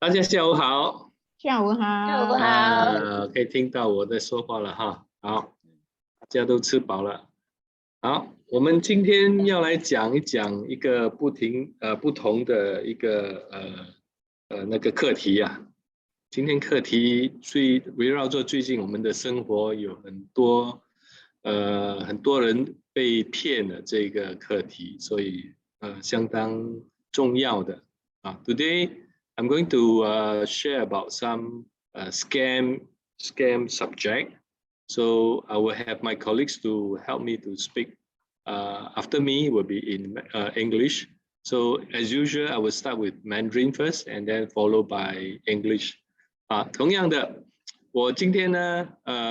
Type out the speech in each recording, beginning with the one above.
大家下午好。下午好。下午好。可以听到我在说话了哈。好，大家都吃饱了。好，我们今天要来讲一讲一个不同的一个那个课题啊。今天课题围绕着最近我们的生活有很多人被骗的这个课题，所以相当重要的啊。Today I'm going to share about some scam subject. So I will have my colleagues to help me to speak. After me will be in English. So as usual, I will start with Mandarin first, and then followed by English. 同样的，我今天呢，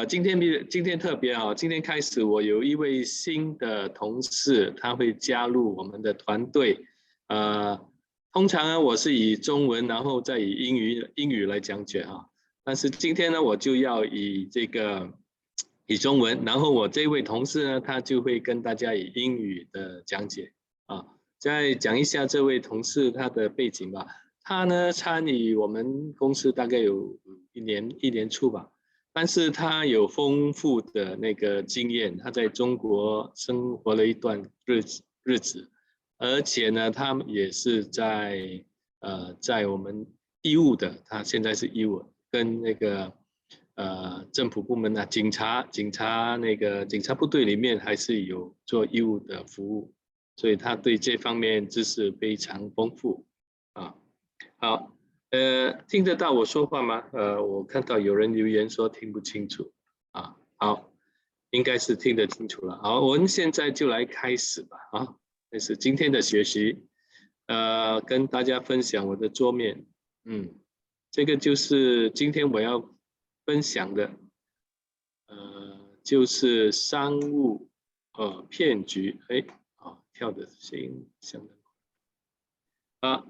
今天特别啊，今天开始我有一位新的同事，他会加入我们的团队。通常呢，我是以中文，然后再以英语来讲解哈。但是今天呢，我就要以中文，然后我这位同事呢，他就会跟大家以英语的讲解啊。再讲一下这位同事他的背景吧。他呢参与我们公司大概有一年处吧，但是他有丰富的那个经验，他在中国生活了一段日子，而且呢，他也是在我们义务的，他现在是义务，跟那个政府部门啊，警察部队里面还是有做义务的服务，所以他对这方面知识非常丰富啊。好，听得到我说话吗？我看到有人留言说听不清楚啊。好，应该是听得清楚了。好，我们现在就来开始吧。啊，开始今天的学习。跟大家分享我的桌面。这个就是今天我要分享的，就是商务骗局。跳的声音相当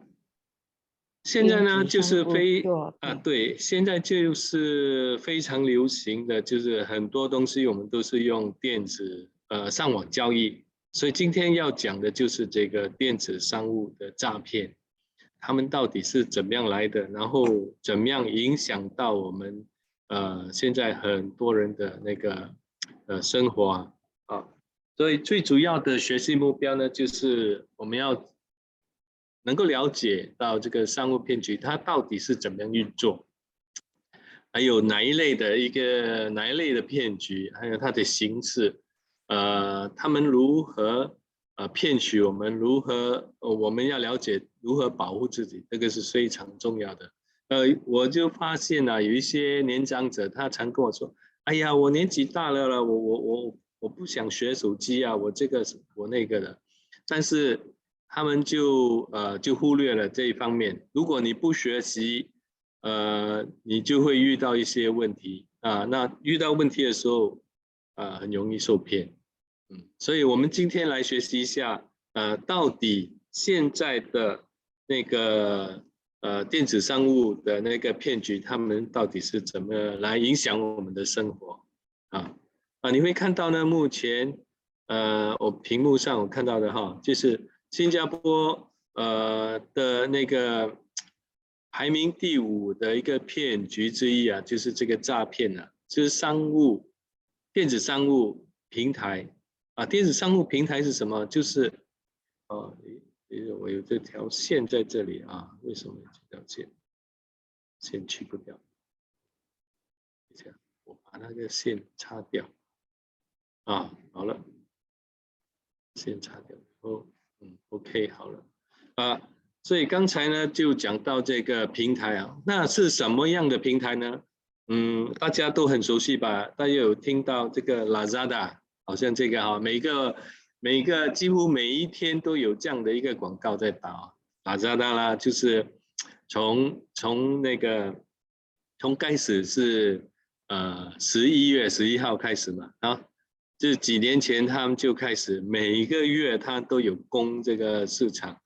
现在呢就是对，现在就是非常流行的，就是很多东西我们都是用电子上网交易，所以今天要讲的就是这个电子商务的诈骗，他们到底是怎么样来的，然后怎么样影响到我们现在很多人的那个生活啊。所以最主要的学习目标呢，就是我们要能够了解到这个商务骗局它到底是怎么样运作，还有哪一类的骗局，还有它的形式，他们如何骗取我们，我们要了解如何保护自己，这个是非常重要的。我就发现有一些年长者，他常跟我说：“哎呀，我年纪大了，我不想学手机啊，我这个我那个的。”但是他们就忽略了这一方面。如果你不学习，你就会遇到一些问题啊。那遇到问题的时候，很容易受骗。所以我们今天来学习一下，到底现在的那个电子商务的那个骗局，他们到底是怎么来影响我们的生活你会看到呢，目前我屏幕上我看到的哈，就是新加坡的那个排名第5的一个骗局之一啊，就是这个诈骗啊，就是电子商务平台电子商务平台是什么？就是我有这条线在这里啊，为什么这条线去不掉？我把那个线擦掉好了，线擦掉以后，OK 好了所以刚才呢就讲到这个平台那是什么样的平台呢？大家都很熟悉吧？大家有听到这个 Lazada， 好像这个每一个几乎每一天都有这样的一个广告在打Lazada 啦，就是从开始是11月11号开始嘛就是几年前他们就开始每一个月他都有供这个市场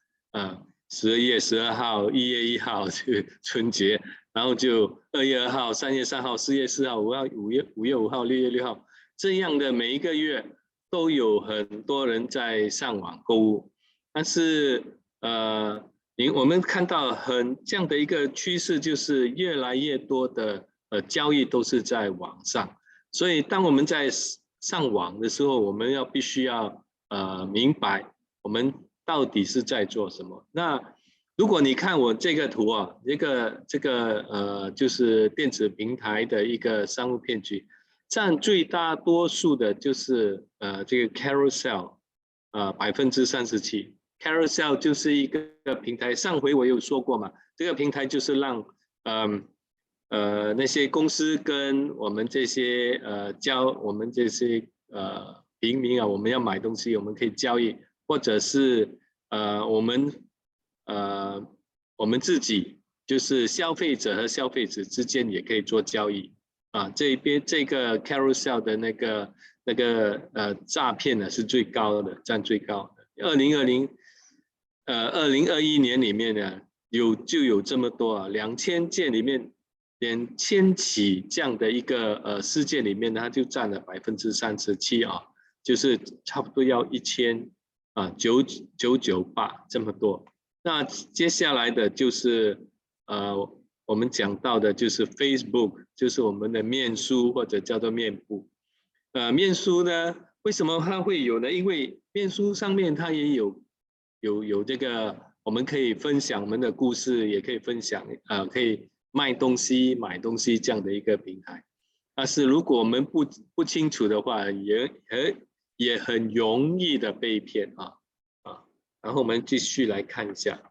12月12号、1月1号就春节，然后就2月2号、3月3号、4月4号、5月5号、6月6号这样的每一个月都有很多人在上网购物，但是我们看到这样的一个趋势，就是越来越多的交易都是在网上，所以当我们在上网的时候，我们必须要明白我们到底是在做什么。那如果你看我这个图啊，这个就是电子平台的一个商务骗局，占最大多数的就是这个 carousel， 37%。carousel 就是一个平台，上回我有说过嘛，这个平台就是让那些公司跟我们这些我们这些平民啊，我们要买东西，我们可以交易，或者是我们自己就是消费者和消费者之间也可以做交易啊。这边这个 carousel 的那个诈骗呢是最高的，占最高的。2021年里面呢就有这么多啊，2000件里面2000起这样的一个事件里面呢，它就占了37%啊，就是差不多要1998这么多。那接下来的就是我们讲到的就是 Facebook， 就是我们的面书或者叫做面部。面书呢，为什么它会有呢？因为面书上面它也有这个，我们可以分享我们的故事，也可以分享可以卖东西、买东西这样的一个平台。但是如果我们不清楚的话，也很容易的被骗啊。然后我们继续来看一下，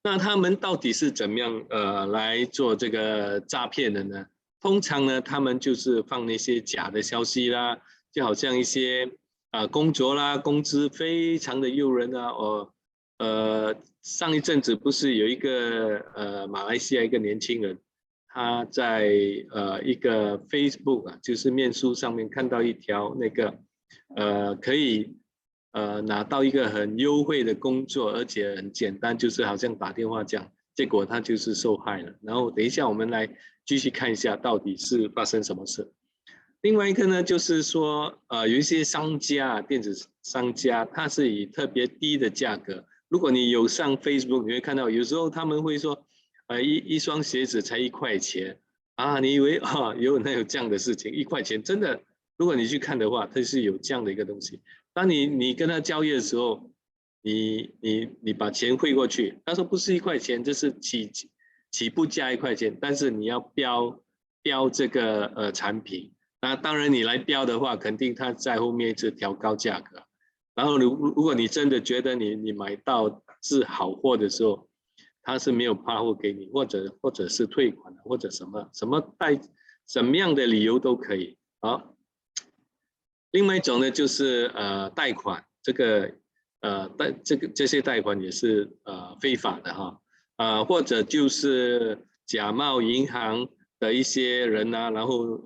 那他们到底是怎么样来做这个诈骗的呢？通常呢，他们就是放那些假的消息啦，就好像一些工作啦，工资非常的诱人啊。上一阵子不是有一个马来西亚一个年轻人，他在一个 Facebook 啊，就是面书上面看到一条那个可以拿到一个很优惠的工作，而且很简单，就是好像打电话这样，结果他就是受害了。然后等一下我们来继续看一下到底是发生什么事。另外一个呢，就是说有一些商家，电子商家，他是以特别低的价格。如果你有上 Facebook， 你会看到有时候他们会说，一双鞋子才1块钱啊，你以为有这样的事情？1块钱真的，如果你去看的话，它是有这样的一个东西。当你跟他交易的时候，你把钱汇过去，他说不是1块钱，这是起步价1块钱，但是你要标这个产品，那当然你来标的话，肯定他在后面一直调高价格。然后如果你真的觉得你买到是好货的时候，他是没有发货给你，或者是退款，或者什么样的理由都可以。好。另外一种呢，就是贷款，这些贷款也是非法的哈，或者就是假冒银行的一些人啊，然后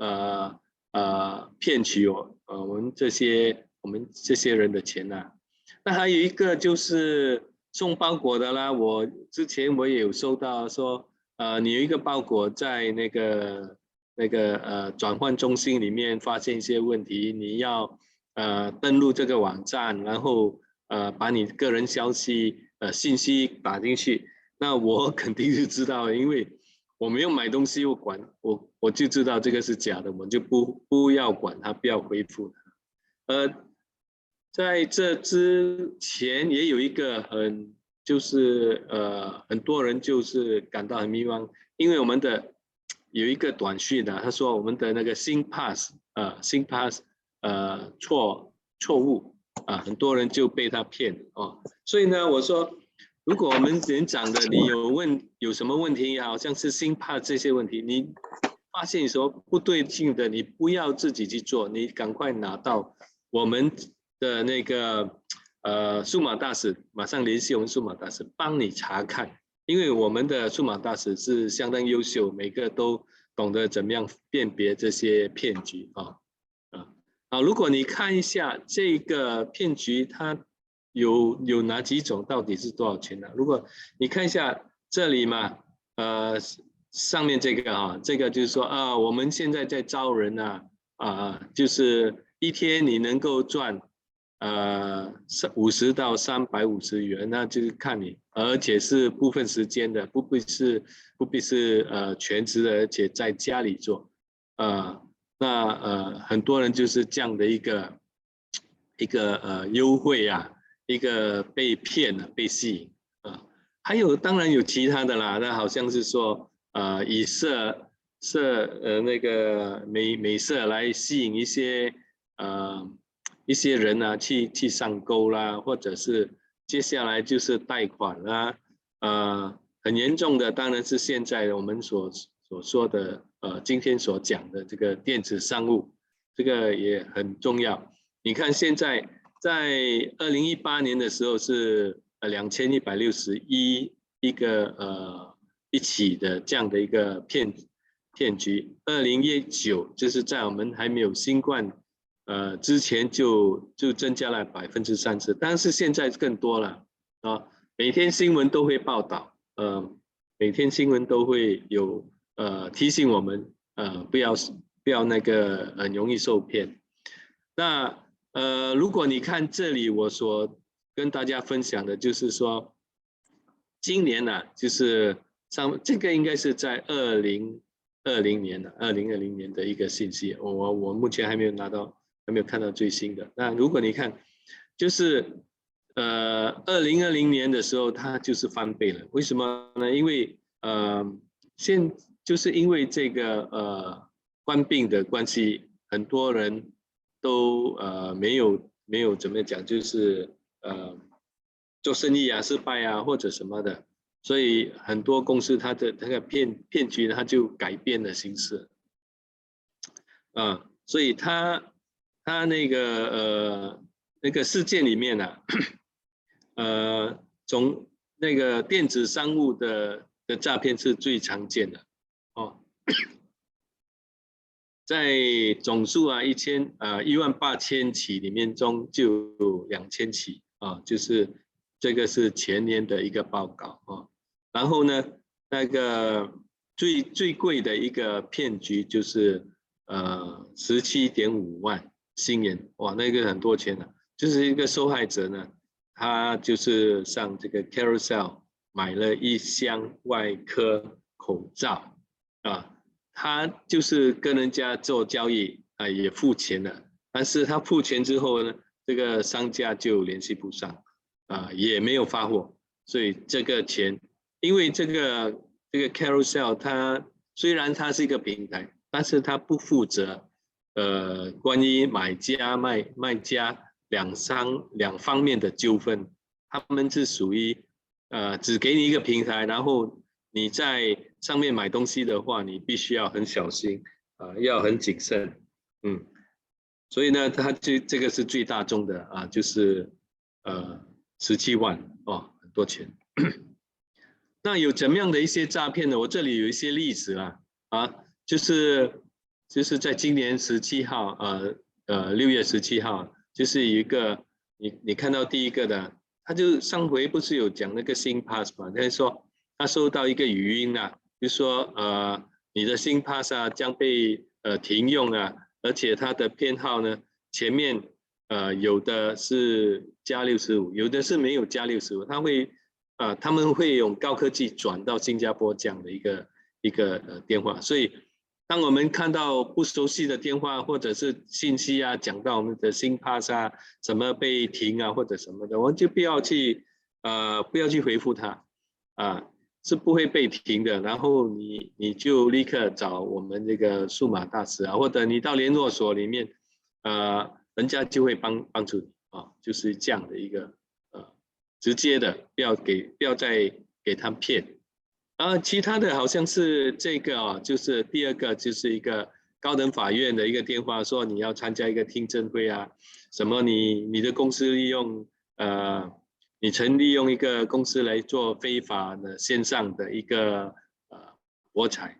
骗取我们这些人的钱啊。那还有一个就是送包裹的啦，之前我也有收到说，你有一个包裹在那个转换中心里面发现一些问题，你要登录这个网站，然后把你个人信息打进去，那我肯定是知道，因为我没有买东西，我就知道这个是假的，我就不要管它，不要回复它。在这之前也有一个很多人就是感到很迷茫，因为我们的有一个短讯啊，他说我们的那个新 pass 错误啊，很多人就被他骗哦。所以呢，我说如果我们年长的你有什么问题，好像是新 pass 这些问题，你发现有什么不对劲的，你不要自己去做，你赶快拿到我们的那个数码大使，马上联系我们数码大使帮你查看，因为我们的数码大使是相当优秀，每个都懂得怎么样辨别这些骗局好，如果你看一下这个骗局，它有哪几种，到底是多少钱呢？如果你看一下这里嘛，上面这个这个就是说我们现在在招人就是一天你能够赚50到350元，那就是看你，而且是部分时间的，不必是全职的，而且在家里做，很多人就是这样的一个优惠啊，一个被骗了，被吸引啊，还有当然有其他的啦，那好像是说以那个美色来吸引一些人啊去上钩啦，或者是接下来就是贷款啦，很严重的当然是现在我们所说的今天所讲的这个电子商务，这个也很重要。你看现在在2018年的时候是2161一起的这样的一个骗局，2019就是在我们还没有新冠之前就增加了30%，但是现在更多了啊，每天新闻都会报道，每天新闻都会有提醒我们不要那个很容易受骗。那如果你看这里我所跟大家分享的就是说，今年呢就是这个应该是在2020年的一个信息，我目前还没有看到最新的。那如果你看就是2020年的时候它就是翻倍了，为什么呢？因为就是因为这个冠病的关系，很多人都没有怎么讲，就是做生意啊失败啊或者什么的，所以很多公司它的那个骗局它就改变了形式所以它那个事件里面呢从那个电子商务的诈骗是最常见的在总数18000起里面中就有2000起就是这个是前年的一个报告然后呢那个最贵的一个骗局就是17.5万新元，哇，那个很多钱了，就是一个受害者呢，他就是上这个 Carousel 买了1箱外科口罩他就是跟人家做交易也付钱了，但是他付钱之后呢，这个商家就联系不上也没有发货，所以这个钱，因为这个 Carousel 它虽然它是一个平台，但是它不负责关于买家卖家两方面的纠纷，他们是属于只给你一个平台，然后你在上面买东西的话，你必须要很小心要很谨慎所以呢，这个是最大宗的就是17万很多钱。那有怎么样的一些诈骗呢？我这里有一些例子啦就是在今年17号6月17号，就是有一个你看到第一个的，他就上回不是有讲那个新 pass 嘛？他说他收到一个语音就说你的新 pass 将被停用而且它的编号呢前面有的是+65，有的是没有+65，他们会用高科技转到新加坡这样的一个电话，所以当我们看到不熟悉的电话或者是信息讲到我们的新 pass 什么被停或者什么的，我们就不要去回复他是不会被停的。然后你就立刻找我们这个数码大师或者你到联络所里面人家就会帮助你就是这样的一个直接的，不要再给他骗其他的好像是这个就是第二个，就是一个高等法院的一个电话，说你要参加一个听证会什么你的公司你曾利用一个公司来做非法的线上的一个博彩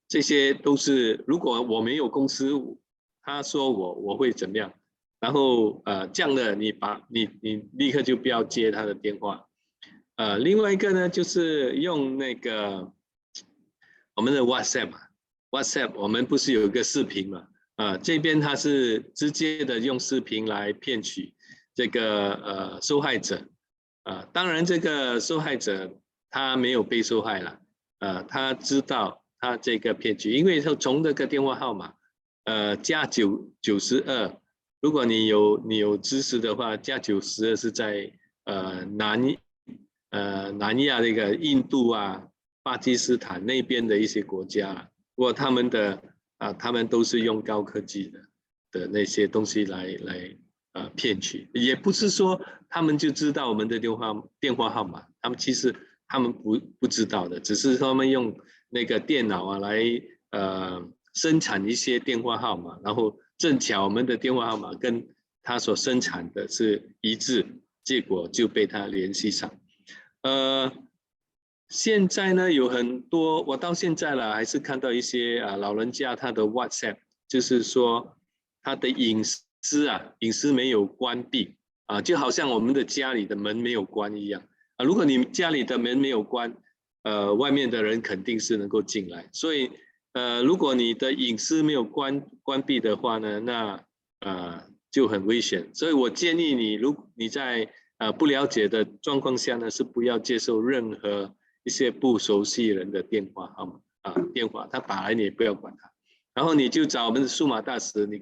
这些都是如果我没有公司，他说我会怎么样，然后这样的你立刻就不要接他的电话另外一个呢就是用那个我们的 WhatsApp 我们不是有一个视频嘛这边它是直接的用视频来骗取这个受害者，当然这个受害者他没有被受害了，他知道他这个骗局，因为从这个电话号码，加92，如果你有知识的话，加92是在南亚那个印度啊、巴基斯坦那边的一些国家，不过他们都是用高科技的那些东西来骗取，也不是说他们就知道我们的电话号码，其实他们不知道的，只是他们用那个电脑啊来生产一些电话号码，然后正巧我们的电话号码跟他所生产的是一致，结果就被他联系上。现在呢有很多，我到现在了还是看到一些老人家他的 WhatsApp， 就是说他的隐私没有关闭就好像我们的家里的门没有关一样如果你家里的门没有关，外面的人肯定是能够进来，所以如果你的隐私没有关闭的话呢，那就很危险。所以我建议你，如果你在不了解的状况下呢，是不要接受任何一些不熟悉人的电话号码电话，他打来你也不要管他，然后你就找我们的数码大使，你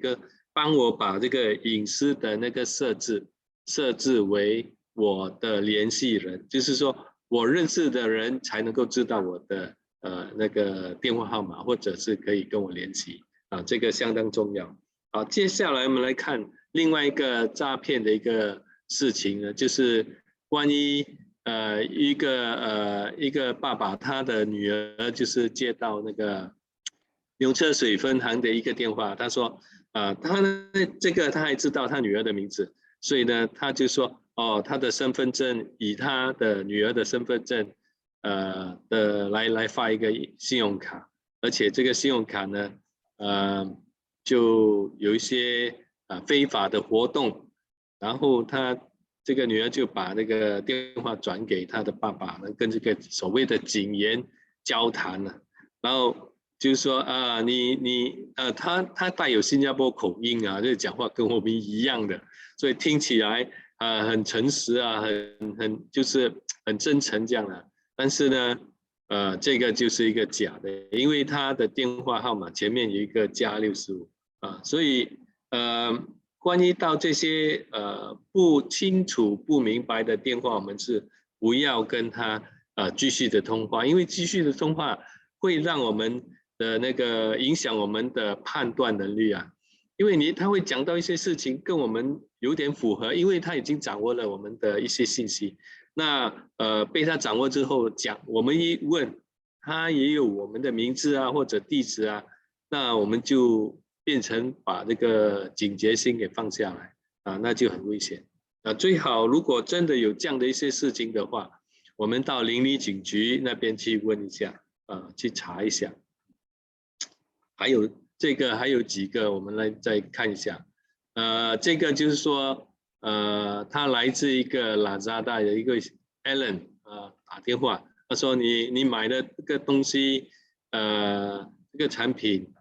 帮我把这个隐私的那个设置为我的联系人，就是说我认识的人才能够知道我的那个电话号码，或者是可以跟我联系这个相当重要。接下来我们来看另外一个诈骗的一个事情呢，就是关于一个爸爸，他的女儿就是接到那个牛车水分行的一个电话，他说他呢他还知道他女儿的名字，所以呢他就说他的身份证以他的女儿的身份证来发一个信用卡，而且这个信用卡呢就有一些非法的活动，然后他这个女儿就把那个电话转给他的爸爸呢，跟这个所谓的警员交谈了，然后就是说他带有新加坡口音就是讲话跟我们一样的，所以听起来很诚实就是很真诚这样的，但是呢这个就是一个假的，因为他的电话号码前面有一个加65所以关于到这些不清楚不明白的电话，我们是不要跟他继续的通话，因为继续的通话会让我们的那个影响我们的判断能力因为他会讲到一些事情跟我们有点符合，因为他已经掌握了我们的一些信息，那被他掌握之后我们一问他也有我们的名字或者地址那我们就变成把这个警觉心给放下来那就很危险最好如果真的有这样的一些事情的话，我们到邻里警局那边去问一下去查一下。还有几个我们来再看一下这个就是说他来自一个拉扎达的一个 Alan 打电话，他说你买的这个东西这个产品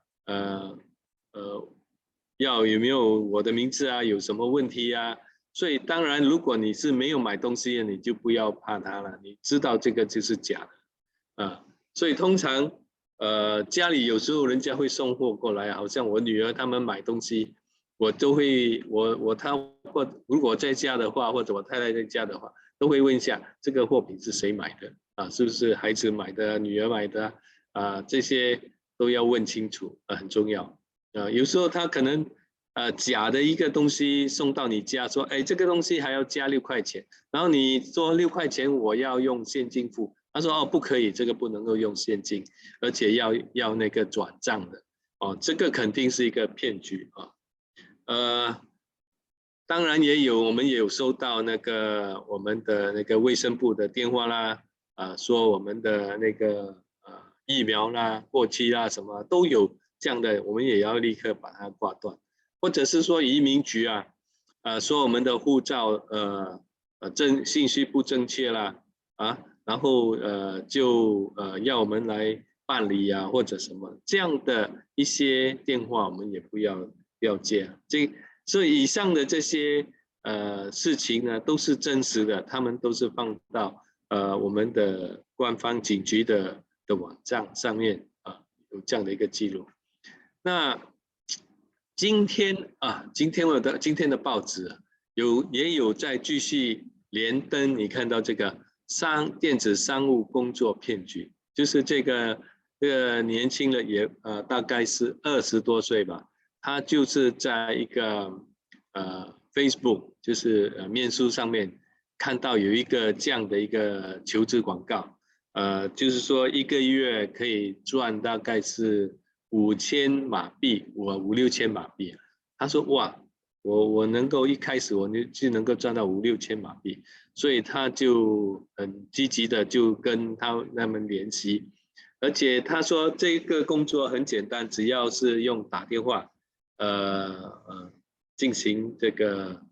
有没有我的名字有什么问题所以当然如果你是没有买东西你就不要怕它了，你知道这个就是假的所以通常家里有时候人家会送货过来，好像我女儿他们买东西，我都会如果在家的话，或者我太太在家的话，都会问一下这个货品是谁买的是不是孩子买的女儿买的这些都要问清楚很重要有时候他可能假的一个东西送到你家，说这个东西还要加6块钱，然后你说6块钱我要用现金付，他说不可以，这个不能够用现金，而且要那个转账的这个肯定是一个骗局当然我们也有收到我们的那个卫生部的电话啦说我们的那个疫苗啦过期啦什么都有这样的，我们也要立刻把它挂断，或者是说移民局说我们的护照信息不正确啦然后就要我们来办理或者什么这样的一些电话，我们也不要接所以以上的这些事情呢都是真实的，他们都是放到我们的官方警局的网站上面有这样的一个记录。那今天的报纸也有在继续连登，你看到这个电子商务工作骗局，就是这个年轻人也大概是20多岁吧，他就是在一个Facebook 就是面书上面看到有一个这样的一个求职广告，就是说1个月可以赚大概是5000马币，5、6千马币。他说哇，我能够一开始我就能够赚到5、6千马币，所以他就很积极的就跟他们联系，而且他说这个工作很简单，只要是用打电话进行这个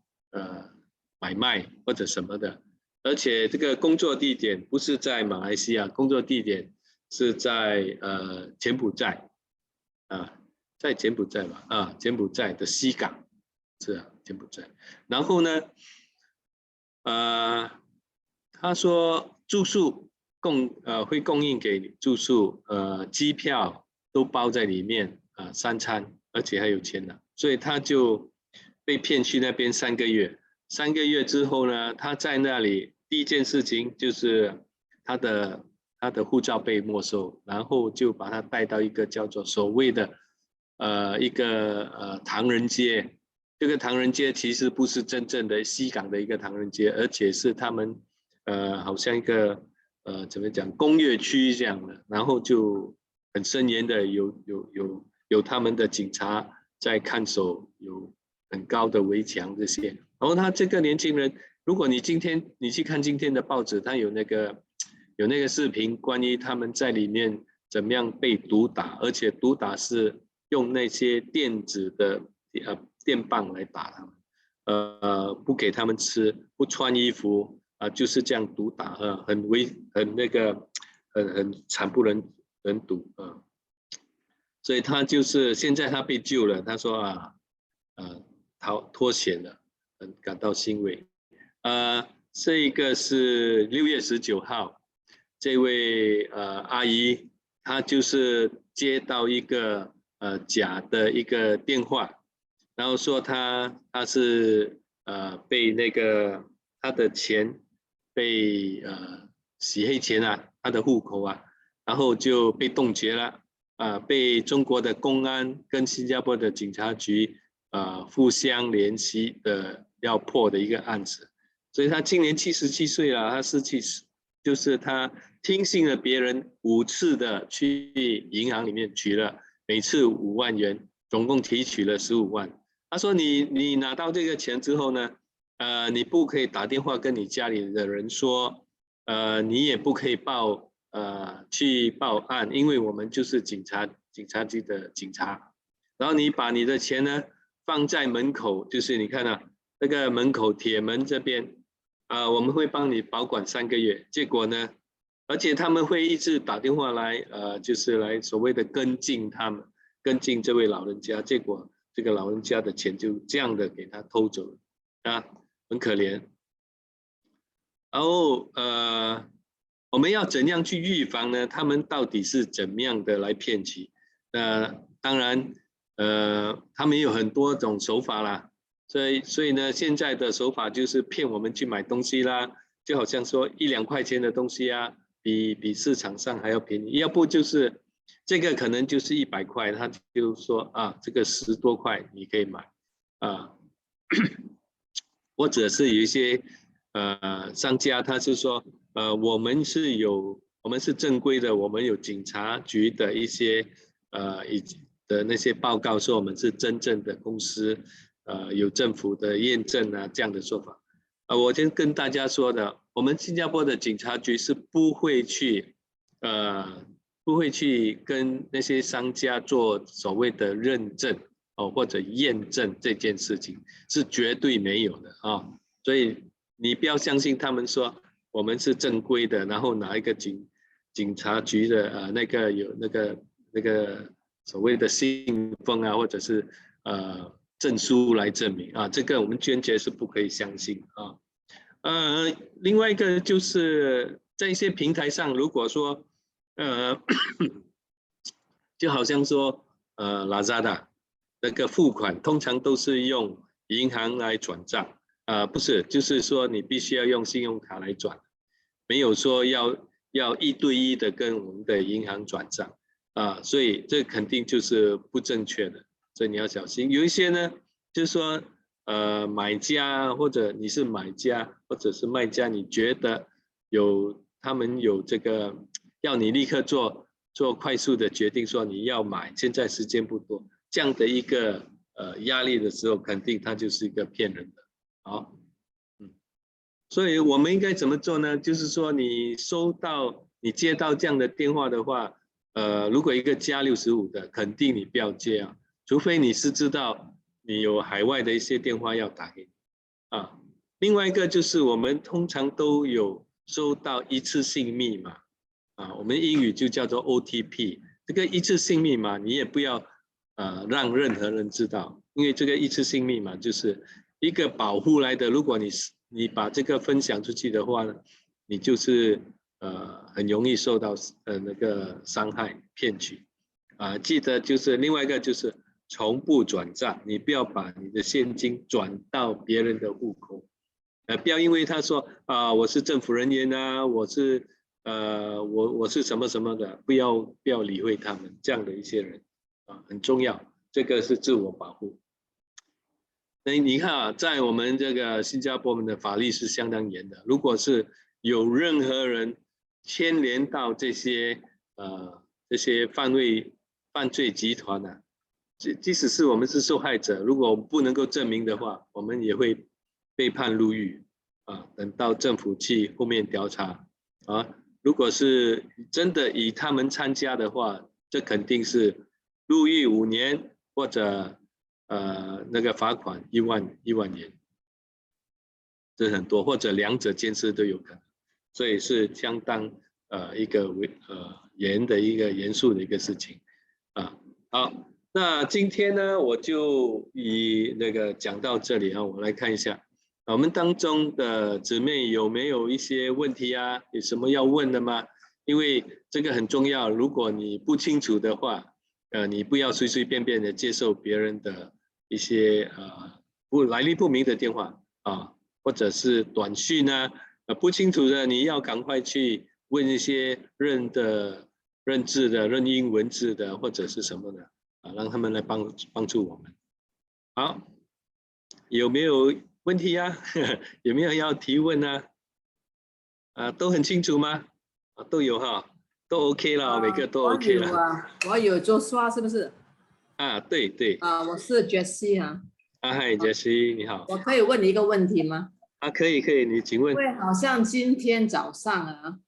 买卖或者什么的，而且这个工作地点不是在马来西亚，工作地点是在柬埔寨在柬埔寨吧柬埔寨的西港是柬埔寨。然后呢他说住宿会供应给你住宿，机票都包在里面3餐，而且还有钱拿，所以他就被骗去那边3个月。3个月之后呢，他在那里第一件事情就是他的护照被没收，然后就把他带到一个叫做所谓的一个唐人街。这个唐人街其实不是真正的西港的一个唐人街，而且是他们好像一个怎么讲工业区这样的，然后就很森严的有他们的警察在看守，有很高的围墙这些。然后他这个年轻人，如果你去看今天的报纸，他有那个视频，关于他们在里面怎么样被毒打，而且毒打是用那些电子的电棒来打他们，不给他们吃，不穿衣服就是这样毒打很惨不忍睹所以他就是现在他被救了，他说脱险了，很感到欣慰。这一个是6月19号，这位阿姨，她就是接到一个假的一个电话，然后说她是被那个她的钱被洗黑钱她的户口然后就被冻结了被中国的公安跟新加坡的警察局互相联系的要破的一个案子。所以他今年77岁了，他就是他听信了别人5次的去银行里面取了每次5万元，总共提取了15万。他说你拿到这个钱之后呢，你不可以打电话跟你家里的人说，你也不可以去报案，因为我们就是警察局的警察。然后你把你的钱呢放在门口，就是你看那个门口铁门这边。我们会帮你保管3个月，结果呢，而且他们会一直打电话来，就是来所谓的跟进这位老人家，结果这个老人家的钱就这样的给他偷走了很可怜。然后我们要怎样去预防呢？他们到底是怎么样的来骗取？当然他们有很多种手法啦。所以呢，现在的手法就是骗我们去买东西啦，就好像说1、2块钱的东西比市场上还要便宜，要不就是这个可能就是100块，他就说这个10多块你可以买或者是有一些商家他是说我们是正规的，我们有警察局的一些的那些报告说我们是真正的公司。有政府的验证这样的说法。我先跟大家说的，我们新加坡的警察局是不会去跟那些商家做所谓的认证或者验证这件事情，是绝对没有的所以你不要相信他们说我们是正规的，然后拿一个警察局的有那个所谓的信封或者是证书来证明啊，这个我们坚决是不可以相信啊。另外一个就是在一些平台上，如果说就好像说Lazada 那个付款通常都是用银行来转账不是，就是说你必须要用信用卡来转，没有说要1对1的跟我们的银行转账所以这肯定就是不正确的，所以你要小心。有一些呢，就是说买家或者你是买家或者是卖家，你觉得他们有这个要你立刻做快速的决定，说你要买，现在时间不多，这样的一个压力的时候，肯定它就是一个骗人的。好，所以我们应该怎么做呢？就是说你接到这样的电话的话，如果一个加65的，肯定你不要接啊，除非你是知道你有海外的一些电话要打给你另外一个就是我们通常都有收到一次性密码我们英语就叫做 OTP， 这个一次性密码你也不要让任何人知道，因为这个一次性密码就是一个保护来的，如果你把这个分享出去的话呢，你就是很容易受到那个伤害骗取记得就是另外一个就是从不转账，你不要把你的现金转到别人的户口不要因为他说我是政府人员我是我是什么什么的，不要理会他们这样的一些人很重要，这个是自我保护。那你看在我们这个新加坡的法律是相当严的，如果是有任何人牵连到这些犯罪集团即使是我们是受害者，如果不能够证明的话，我们也会被判入狱等到政府去后面调查如果是真的以他们参加的话，这肯定是入狱5年或者那个罚款1万元，这很多，或者两者兼施都有可能，所以是相当一个严肃的一个事情好，那今天呢我就以那个讲到这里我来看一下我们当中的姊妹有没有一些问题有什么要问的吗？因为这个很重要，如果你不清楚的话你不要随随便便的接受别人的一些来历不明的电话或者是短讯不清楚的你要赶快去问一些认字的、认英文字的或者是什么的让他们来帮助我们。好，有没有问题有没有要提问都很清楚吗？都有都 OK 了每个都 OK 了。我有做刷是不是？对对。我是 Jessie 嗨 Jessie 你好。我可以问你一个问题吗？可以你请问。因为好像今天早上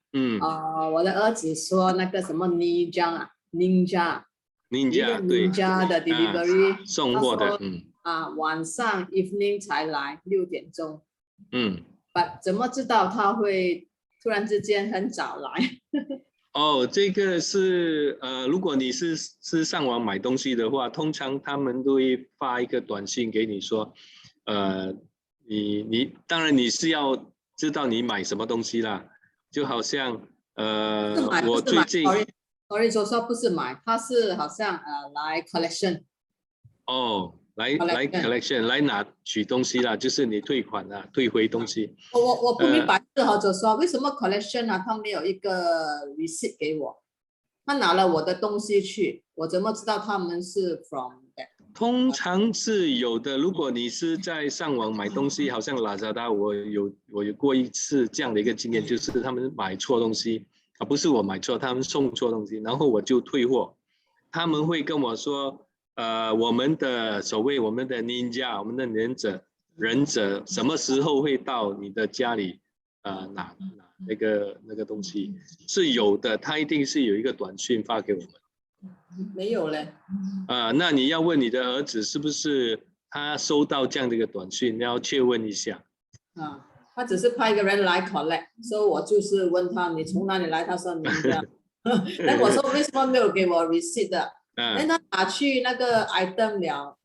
我的儿子说那个什么 Ninja 对 的 delivery 送货的晚上 evening 才来6点钟怎么知道他会突然之间很早来这个是如果你是上网买东西的话，通常他们都会发一个短信给你说你当然你是要知道你买什么东西啦，就好像我最近说不是买，他是好像来 collection 来 collection 来拿取东西啦，就是你退款退回东西。我不明白说为什么 collection 他没有一个 receipt 给我，他拿了我的东西去，我怎么知道他们是 from that？ 通常是有的，如果你是在上网买东西，好像 Lazada 我有过一次这样的一个经验，就是他们买错东西不是我买错，他们送错东西，然后我就退货，他们会跟我说我们的Ninja 我们的忍者什么时候会到你的家里拿那个东西，是有的，他一定是有一个短讯发给我们。没有嘞那你要问你的儿子是不是他收到这样的一个短讯，你要确认一下他只是派一个人来 collect， 所以我就是问他你从哪里来，他说Ninja 那我说为什么没有给我 receipt 的他拿去那个 item 了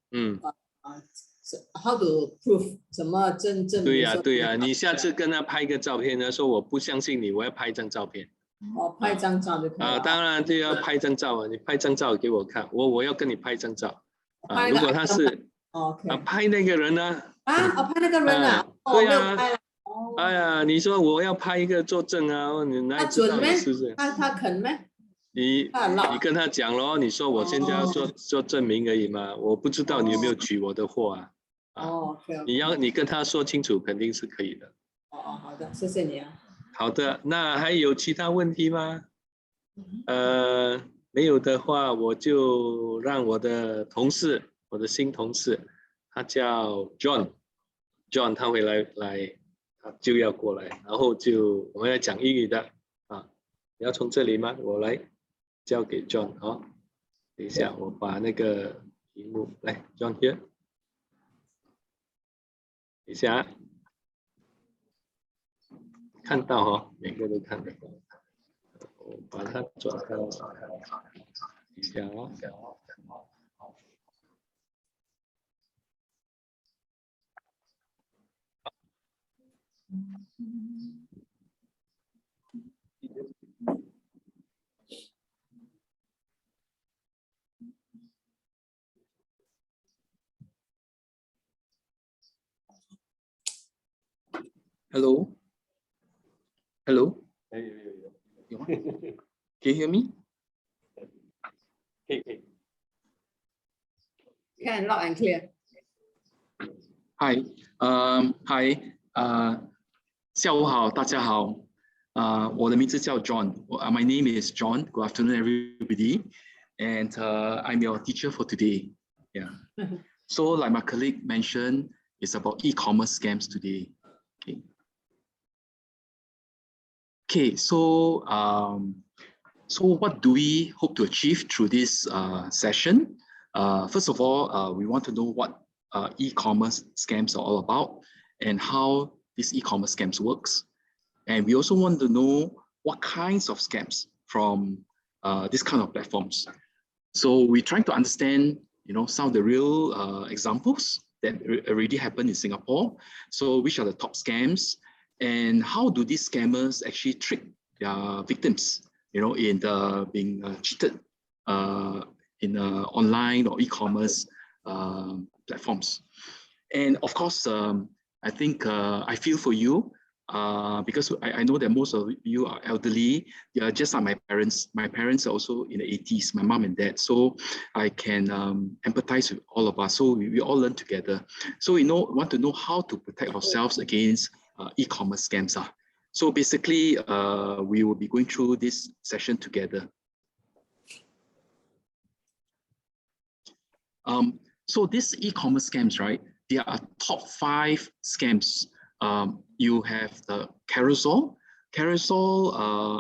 how to prove 什么证明？对呀，对呀，你下次跟他拍个照片，他说我不相信你，我要拍一张照片。拍张照就可以了。当然就要拍张照啊，你拍张照给我看，我要跟你拍张照。拍如果他是拍那个人呢？拍那个人啊？对呀。哎呀，你说我要拍一个作证啊，你哪里知道你是不是？他肯咩？你跟他讲咯，你说我现在要做证明而已嘛，我不知道你有没有取我的货啊。你跟他说清楚，肯定是可以的。好的，谢谢你啊。好的，那还有其他问题吗？没有的话，我就让我的同事，我的新同事，他叫 John 他会来，他就要过来，然后我们要讲英语的啊。你要从这里吗？我来交给 John 啊。等一下，我把那个屏幕来 John here。等一下。看到哦，每个都看得到。我把它转到一下哦。Hello. Hello. Can you hear me? Can loud and clear. Hi. Hi. 下午好，大家好。我的名字叫 John. My name is John. Good afternoon, everybody. And I'm your teacher for today. Yeah. So, like my colleague mentioned, it's about e-commerce scams today. Okay. So what do we hope to achieve through this session? First of all, we want to know what e-commerce scams are all about and how this e-commerce scams works. And we also want to know what kinds of scams from this kind of platforms. So we're trying to understand, some of the real examples that already happened in Singapore. So which are the top scams and how do these scammers actually trick their victims, in being cheated in online or e-commerce platforms. And of course, I think I feel for you because I know that most of you are elderly. They are just like my parents. My parents are also in the 80s, my mom and dad. So I can empathize with all of us. So we all learn together. So we want to know how to protect ourselves against e-commerce scams. So basically, we will be going through this session together. So these e-commerce scams, right? There are top 5 scams. You have the carousel. Carousel,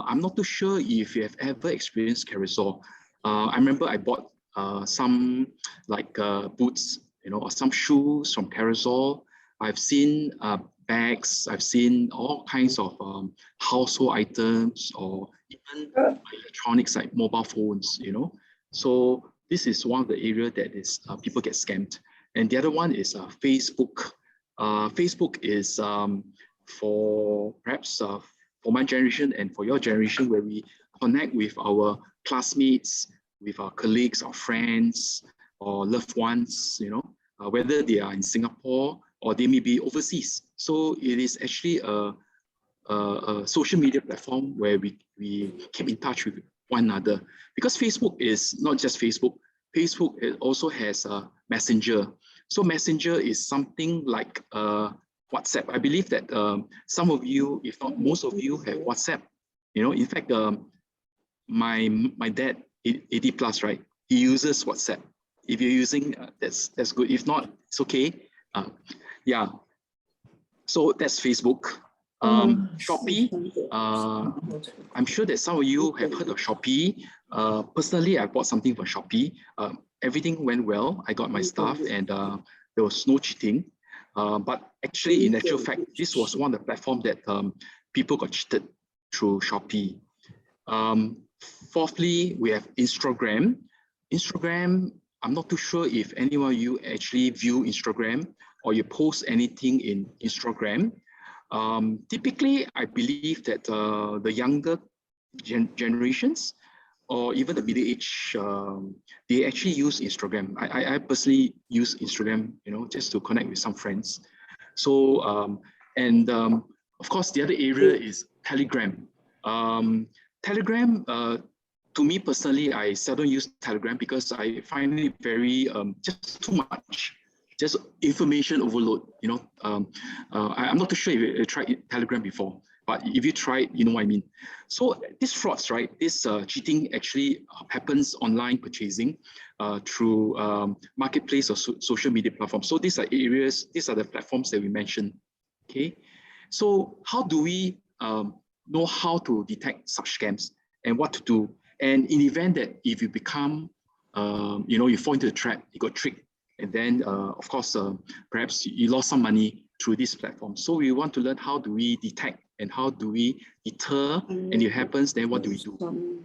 I'm not too sure if you have ever experienced carousel. I remember I bought some like boots, or some shoes from carousel. I've seen bags, I've seen all kinds of household items or even electronics like mobile phones, So this is one of the areas that is people get scammed. And the other one is Facebook. Facebook is for perhaps for my generation and for your generation, where we connect with our classmates, with our colleagues, our friends, or loved ones, whether they are in Singapore or they may be overseas. So it is actually a social media platform where we keep in touch with one another. Because Facebook is not just Facebook. Facebook also has a Messenger. So Messenger is something like WhatsApp. I believe that some of you, if not most of you, have WhatsApp. In fact, my dad, 80 plus, right? He uses WhatsApp. If you're using, that's good. If not, it's okay. Yeah. So that's Facebook. Shopee. I'm sure that some of you have heard of Shopee. Personally, I bought something from Shopee. Everything went well. I got my stuff and there was no cheating. But actually, in actual fact, this was one of the platforms that people got cheated through Shopee. Fourthly, we have Instagram. Instagram, I'm not too sure if anyone of you actually view Instagram or you post anything in Instagram. Typically, I believe that the younger generations or even the middle age, they actually use Instagram. I personally use Instagram, just to connect with some friends. So, of course, the other area is Telegram. Telegram, to me personally, I seldom use Telegram because I find it very, just too much, just information overload, I'm not too sure if you tried Telegram before, but if you try it, you know what I mean. So these frauds, right, this cheating actually happens online purchasing through marketplace or social media platforms. So these are areas, these are the platforms that we mentioned, okay? So how do we know how to detect such scams and what to do? And in the event that if you become, you fall into the trap, you got tricked, and then of course, perhaps you lost some money through this platform. So we want to learn how do we detect and how do we deter, and if it happens, then what do we do?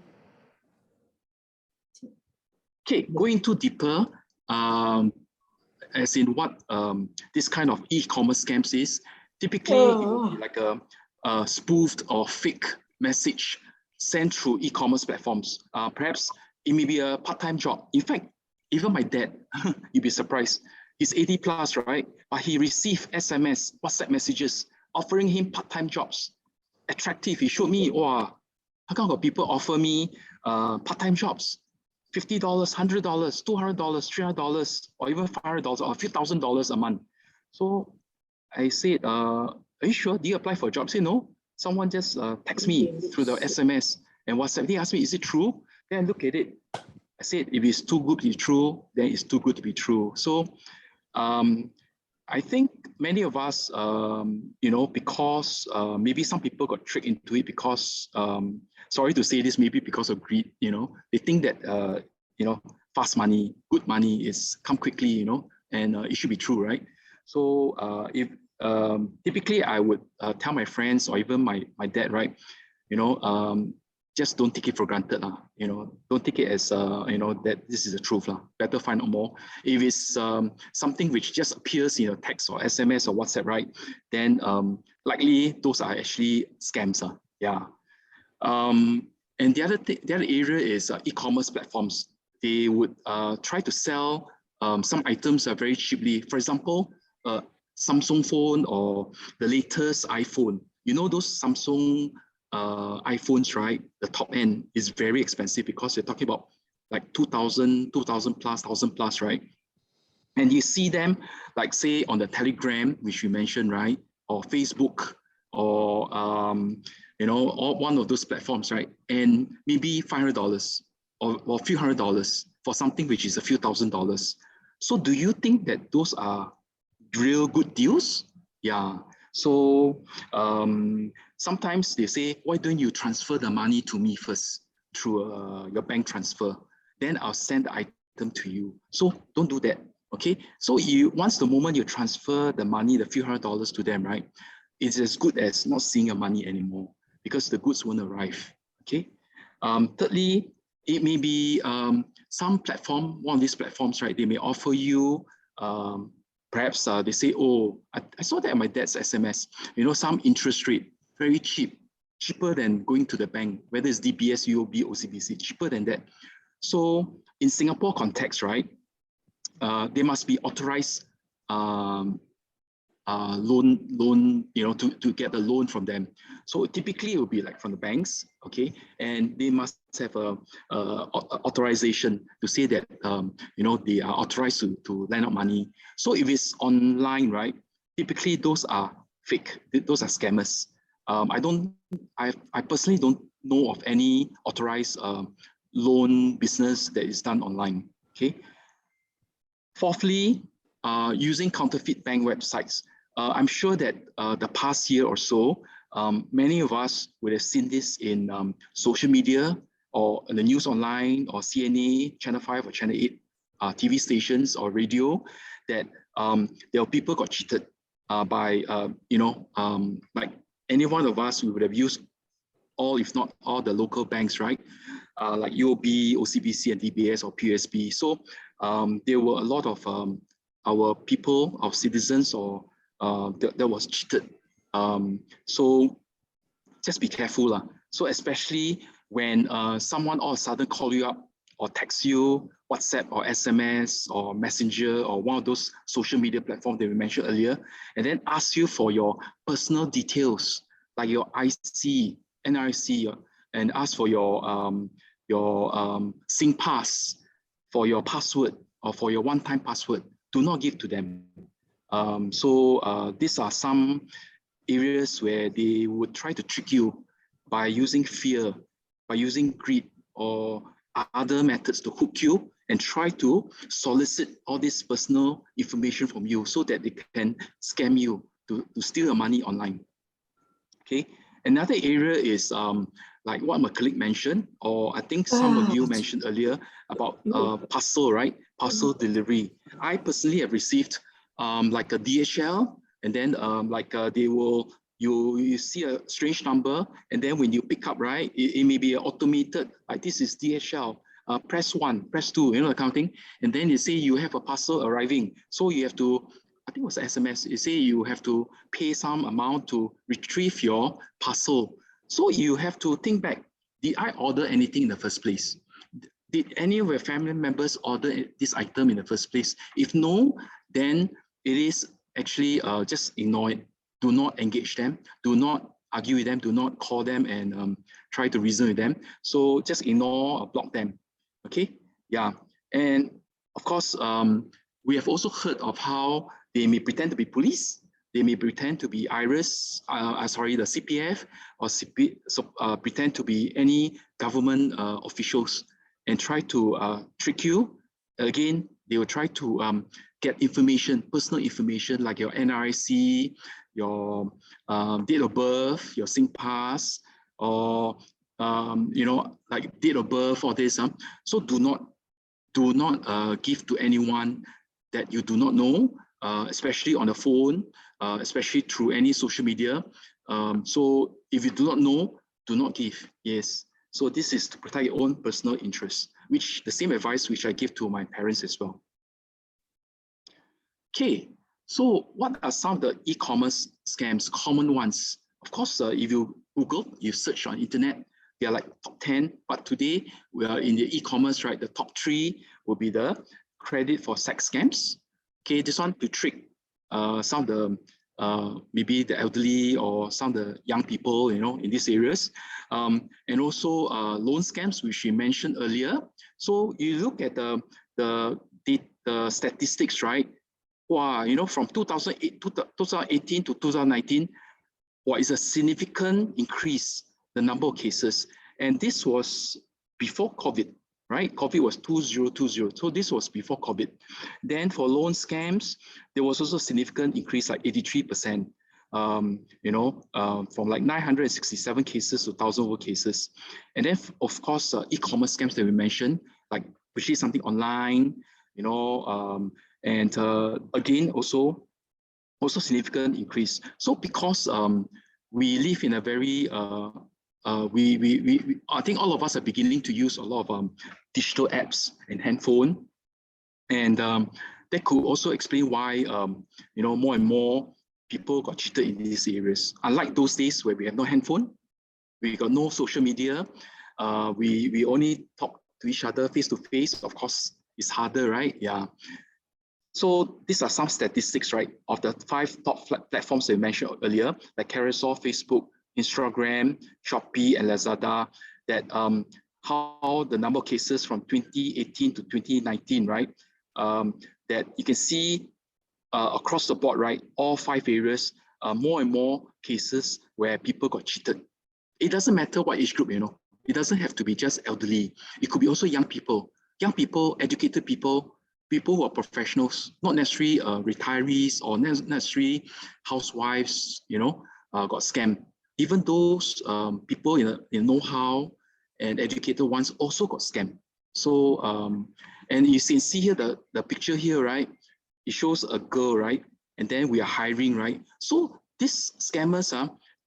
Okay, going into deeper, as in what this kind of e-commerce scams is, typically it will be like a spoofed or fake message sent through e-commerce platforms. Perhaps it may be a part-time job. In fact, even my dad, you'd be surprised, he's 80 plus, right? But he received SMS, WhatsApp messages offering him part-time jobs. Attractive. He showed me, wow, how come got people offer me part-time jobs? $50, $100, $200, $300, or even $500, or a few $1,000s a month. So I said, are you sure? Do you apply for a job? I said, no. Someone just text me through the SMS and WhatsApp. They asked me, is it true? Then I look at it. I said, if it's too good to be true, then it's too good to be true. So I think many of us, because maybe some people got tricked into it because, sorry to say this, maybe because of greed, they think that, fast money, good money is come quickly, and it should be true, right? So if typically I would tell my friends or even my dad, right, just don't take it for granted, don't take it as that this is the truth, better find out more. If it's something which just appears in a text or SMS or WhatsApp, right, then likely those are actually scams, yeah. And the other area is e-commerce platforms. They would try to sell some items very cheaply. For example, Samsung phone or the latest iPhone. Those Samsung iPhones, right? The top end is very expensive because you're talking about like 2,000 plus, 1,000 plus, right? And you see them, like say on the Telegram, which you mentioned, right? Or Facebook, or or one of those platforms, right? And maybe $500 or a few $100s for something which is a few $1,000s. So do you think that those are real good deals? Yeah. So sometimes they say, why don't you transfer the money to me first through your bank transfer? Then I'll send the item to you. So don't do that, okay? So once the moment you transfer the money, the few $100s to them, right? It's as good as not seeing your money anymore because the goods won't arrive, okay? Thirdly, it may be some platform, one of these platforms, right? They may offer you perhaps they say, oh, I saw that in my dad's SMS, some interest rate, very cheap, cheaper than going to the bank, whether it's DBS, UOB, OCBC, cheaper than that. So in Singapore context, right, they must be authorized loan, to get a loan from them. So typically it will be like from the banks, okay, and they must have a authorization to say that they are authorized to lend out money. So if it's online, right, typically those are fake, those are scammers. I personally don't know of any authorized loan business that is done online, okay. Fourthly, using counterfeit bank websites. I'm sure that the past year or so, many of us would have seen this in social media or in the news online or CNA, Channel 5 or Channel 8 TV stations or radio, that there are people got cheated by, like any one of us, we would have used all, if not all, the local banks, right? Like UOB, OCBC, and DBS or POSB. So there were a lot of our people, our citizens, or that was cheated. So just be careful lah. So especially when someone all of a sudden call you up or text you, WhatsApp or SMS or Messenger or one of those social media platforms that we mentioned earlier, and then ask you for your personal details like your IC, NRIC, and ask for your SingPass, for your password or for your one-time password. Do not give to them. So these are some areas where they would try to trick you by using fear, by using greed or other methods to hook you and try to solicit all this personal information from you so that they can scam you to steal your money online. Okay. Another area is like what my colleague mentioned, or I think some of you mentioned earlier about parcel, right? Parcel delivery. I personally have received like a DHL, and then they will, you see a strange number, and then when you pick up, right, it may be automated, like this is DHL, press 1, press 2, you know, the kind of thing. And then you say you have a parcel arriving. So you have to, I think it was SMS, you say you have to pay some amount to retrieve your parcel. So you have to think back, did I order anything in the first place? Did any of your family members order this item in the first place? If no, then it is actually just ignore it. Do not engage them. Do not argue with them. Do not call them and try to reason with them. So just ignore or block them. Okay, yeah. And of course, we have also heard of how they may pretend to be police. They may pretend to be IRIS, the CPF, or pretend to be any government officials and try to trick you. Again, they will try to get information, personal information like your NRIC, your date of birth, your SingPass, or you know, like date of birth or this. So do not give to anyone that you do not know, especially on the phone, especially through any social media. So if you do not know, do not give. Yes. So this is to protect your own personal interests, which the same advice which I give to my parents as well. Okay, so what are some of the e-commerce scams, common ones? Of course, if you Google, you search on internet, they are like top 10, but today we are in the e-commerce, right? The top 3 will be the credit for sex scams. Okay, this one to trick some of the maybe the elderly or some of the young people, you know, in these areas, and also loan scams, which we mentioned earlier. So you look at the statistics, right? Wow, you know, from 2018 to 2019, what is a significant increase the number of cases, and this was before COVID. Right, COVID was 2020, so this was before COVID. Then for loan scams, there was also a significant increase, like 83%. You know, from like 967 cases to 1,000 over cases. And then, of course, e-commerce scams that we mentioned, like purchasing something online, you know, and again, also significant increase. So because we live in a very I think all of us are beginning to use a lot of digital apps and handphone, and that could also explain why you know, more and more people got cheated in these areas. Unlike those days where we have no handphone, we got no social media, we only talk to each other face to face. Of course, it's harder, right? Yeah. So these are some statistics, right, of the 5 top platforms I mentioned earlier, like Carousel, Facebook, Instagram, Shopee, and Lazada, that how the number of cases from 2018 to 2019, right, that you can see across the board, right, all 5 areas, more and more cases where people got cheated. It doesn't matter what age group, you know, it doesn't have to be just elderly. It could be also young people, educated people, people who are professionals, not necessarily retirees or necessarily housewives, you know, got scammed. Even those people in know-how and educated ones also got scammed. So, and you can see here the picture here, right? It shows a girl, right? And then we are hiring, right? So these scammers,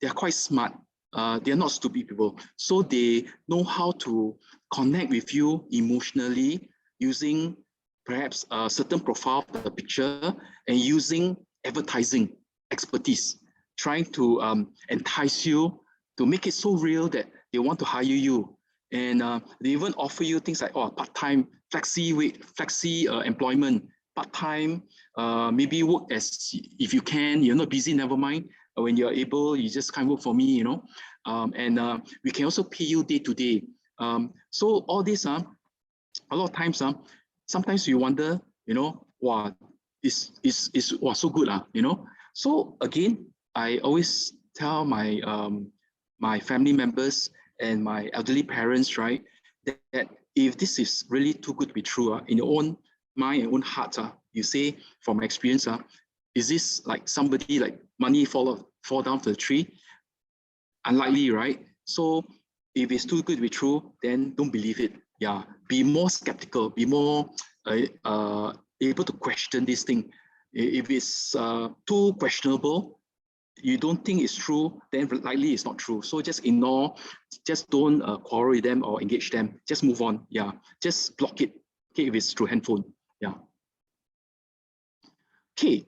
they are quite smart. They are not stupid people. So they know how to connect with you emotionally using perhaps a certain profile of the picture and using advertising expertise, trying to entice you to make it so real that they want to hire you. And they even offer you things like part-time, flexi employment, part-time, maybe work as if you can, you're not busy, never mind. When you're able, you just can't work for me, you know. And we can also pay you day to day. So all this, a lot of times, sometimes you wonder, you know, wow, is so good, you know. So again, I always tell my my family members and my elderly parents, right, that if this is really too good to be true, in your own mind and own heart, you say, from experience, is this like somebody like money fall down from the tree? Unlikely, right? So if it's too good to be true, then don't believe it. Yeah, be more skeptical, be more able to question this thing. If it's too questionable, you don't think it's true, then likely it's not true. So just ignore, just don't quarrel with them or engage them. Just move on. Yeah, just block it. Okay, if it's through handphone. Yeah. Okay,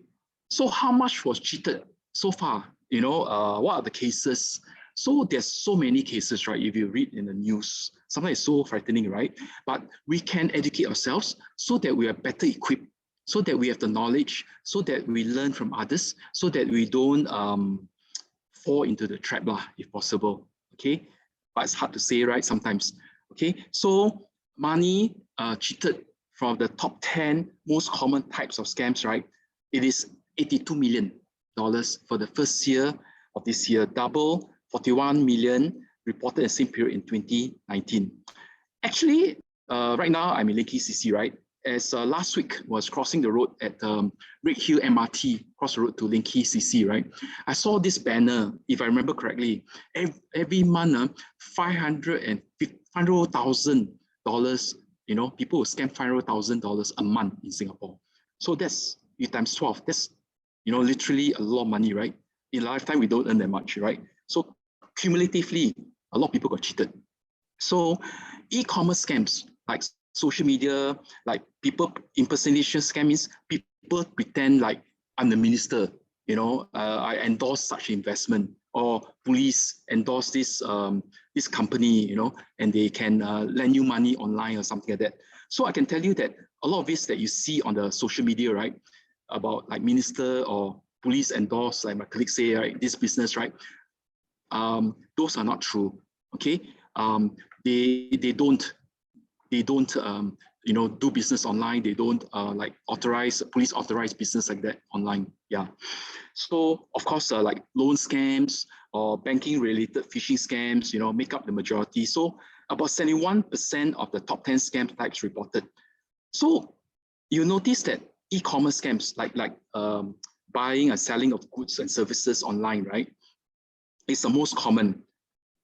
so how much was cheated so far? You know, what are the cases? So there's so many cases, right? If you read in the news, sometimes it's so frightening, right? But we can educate ourselves so that we are better equipped, so that we have the knowledge, so that we learn from others, so that we don't fall into the trap, if possible. Okay, but it's hard to say, right? Sometimes. Okay, so money cheated from the top 10 most common types of scams, right? It is $82 million for the first year of this year, double 41 million reported in the same period in 2019. Actually, right now I'm in KCC, right? As last week was crossing the road at Red Hill MRT, cross the road to Linky CC, right? I saw this banner, if I remember correctly, every month, $500,000, you know, people will scam $500,000 a month in Singapore. So that's, you times 12, that's, you know, literally a lot of money, right? In a lifetime, we don't earn that much, right? So cumulatively, a lot of people got cheated. So e-commerce scams, like social media, like people impersonation scam means people pretend like I'm the minister, you know, I endorse such investment, or police endorse this this company, you know, and they can lend you money online or something like that. So I can tell you that a lot of this that you see on the social media, right, about like minister or police endorse, like my colleagues say, right, this business, right, those are not true. Okay, they don't you know, do business online. They don't like police authorize business like that online. Yeah. So of course, like loan scams or banking related phishing scams, you know, make up the majority. So about 71% of the top 10 scam types reported. So you notice that e-commerce scams, like buying and selling of goods and services online, right, is the most common.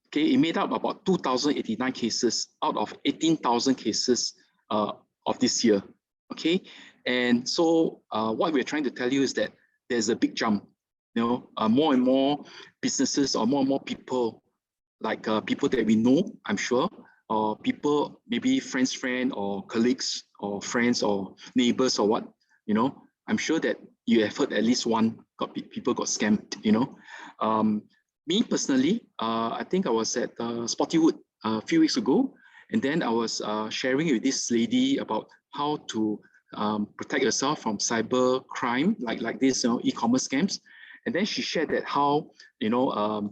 Okay, it made up about 2,089 cases out of 18,000 cases of this year. Okay, and so what we're trying to tell you is that there's a big jump. You know, more and more businesses or more and more people, like people that we know, I'm sure, or people, maybe friends, or colleagues, or friends, or neighbors, or what, you know, I'm sure that you have heard at least one people got scammed, you know. Me personally, I think I was at Spottywood a few weeks ago, and then I was sharing with this lady about how to protect yourself from cyber crime, like this, you know, e-commerce scams. And then she shared that how, you know,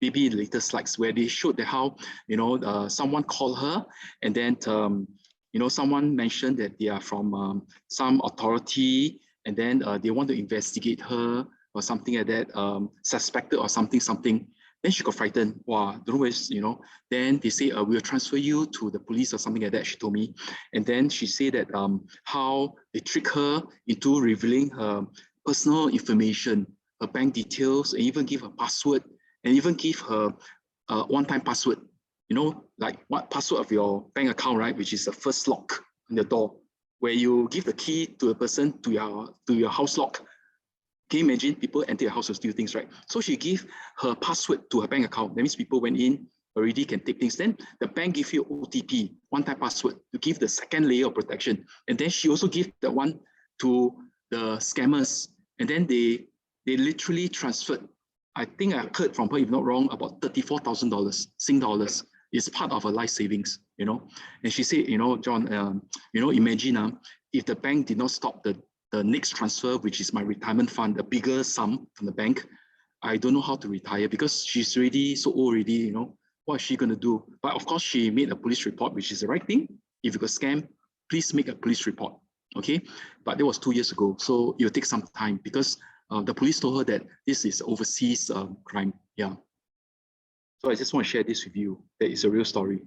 maybe the latest slides where they showed that how, you know, someone called her, and then you know, someone mentioned that they are from some authority, and then they want to investigate her or something like that, suspected or something. Then she got frightened. Wow, don't know where, you know. Then they say, we'll transfer you to the police or something like that, she told me. And then she said that how they trick her into revealing her personal information, her bank details, and even give her password, and even give her one-time password. You know, like what password of your bank account, right? Which is the first lock on the door, where you give the key to a person to your house lock. Can you imagine people enter your house to steal things, right? So she gave her password to her bank account. That means people went in, already can take things. Then the bank gives you OTP. one-time password to give the second layer of protection. And then she also gave that one to the scammers. And then they literally transferred, I think I heard from her, if not wrong, about $34,000 Sing dollars. It's part of her life savings, you know. And she said, you know, John, you know, imagine if the bank did not stop the next transfer, which is my retirement fund, a bigger sum from the bank, I don't know how to retire because she's already so old already, you know. What is she going to do? But of course, she made a police report, which is the right thing. If you got scammed, please make a police report, okay? But that was 2 years ago, so it will take some time because the police told her that this is overseas crime, yeah. So I just want to share this with you. That is a real story.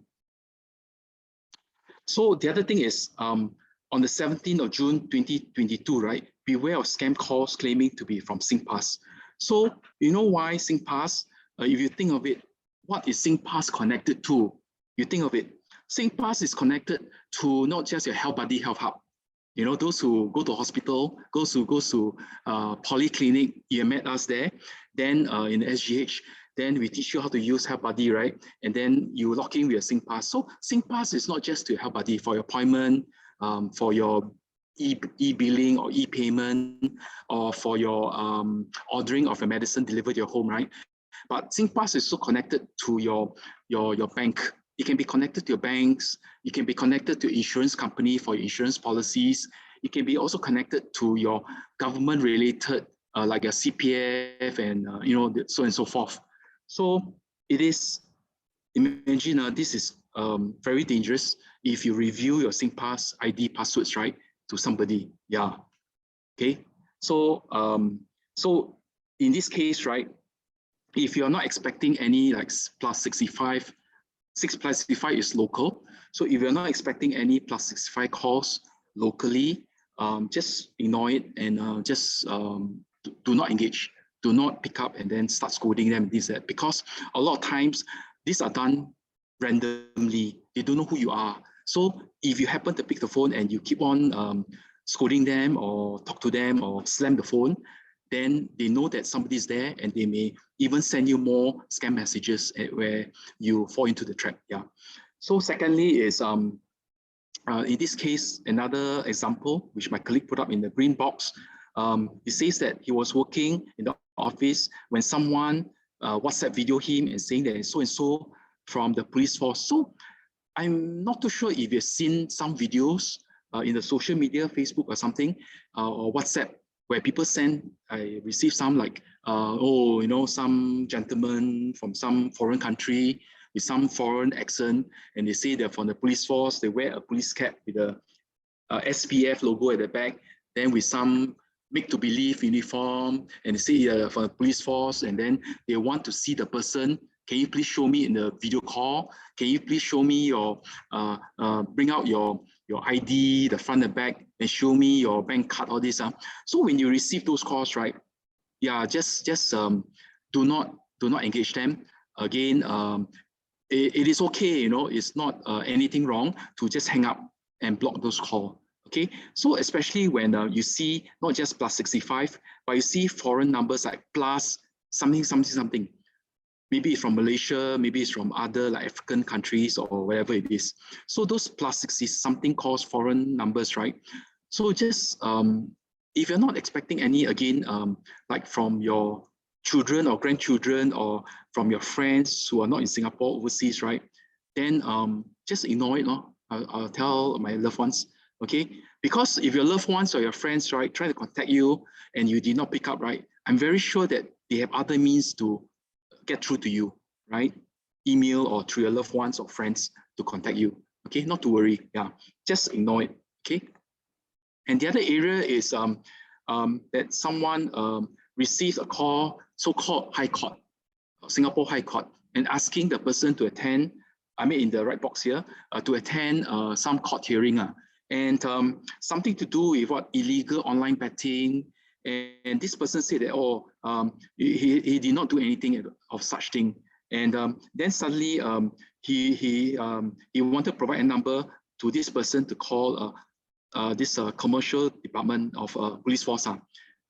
So the other thing is, on the 17th of June 2022, right? Beware of scam calls claiming to be from SingPass. So you know why SingPass? If you think of it, what is SingPass connected to? You think of it. SingPass is connected to not just your Health Buddy Health Hub. You know, those who go to hospital, goes to polyclinic, you met us there. Then in the SGH, then we teach you how to use Health Buddy, right? And then you log in with your SingPass. So SingPass is not just to Health Buddy for your appointment, for your e-billing or e-payment, or for your ordering of your medicine delivered to your home, right? But SingPass is so connected to your bank. It can be connected to your banks. It can be connected to insurance company for your insurance policies. It can be also connected to your government-related, like your CPF and you know, so on and so forth. So it is. Imagine this is very dangerous if you review your SingPass ID passwords, right, to somebody. Yeah. Okay. So so in this case, right, if you're not expecting any like plus 65. 6 plus 65 is local. So if you're not expecting any plus 65 calls locally, just ignore it and just do not engage, do not pick up and then start scolding them and this, that, because a lot of times these are done randomly. They don't know who you are. So if you happen to pick the phone and you keep on scolding them or talk to them or slam the phone, then they know that somebody's there and they may even send you more scam messages where you fall into the trap. Yeah. So secondly is, in this case, another example, which my colleague put up in the green box. He says that he was working in the office when someone WhatsApp video him and saying that so-and-so from the police force. So I'm not too sure if you've seen some videos in the social media, Facebook or something, or WhatsApp, where people send, I received some like, oh, you know, some gentleman from some foreign country with some foreign accent, and they say they're from the police force, they wear a police cap with a SPF logo at the back, then with some make-to-believe uniform, and they say from the police force, and then they want to see the person. Can you please show me in the video call? Can you please show me your, bring out your ID, the front and back, and show me your bank card, all this. So when you receive those calls, right? Yeah, just do not engage them. Again, it is okay, you know, it's not anything wrong to just hang up and block those calls. Okay, so especially when you see not just plus 65, but you see foreign numbers like plus something. Maybe it's from Malaysia, maybe it's from other like African countries or wherever it is. So those plus 60 something calls foreign numbers, right? So just if you're not expecting any, again, like from your children or grandchildren or from your friends who are not in Singapore, overseas, right? Then just ignore it. No? I'll tell my loved ones, okay? Because if your loved ones or your friends, right, try to contact you and you did not pick up, right? I'm very sure that they have other means to get through to you, right? Email or through your loved ones or friends to contact you, okay? Not to worry, yeah. Just ignore it, okay? And the other area is that someone received a call, so-called High Court, Singapore High Court, and asking the person to attend, I mean in the right box here, to attend some court hearing, and something to do with what illegal online betting. And this person said that, oh, he did not do anything of such thing. And then suddenly he wanted to provide a number to this person to call this commercial department of police force.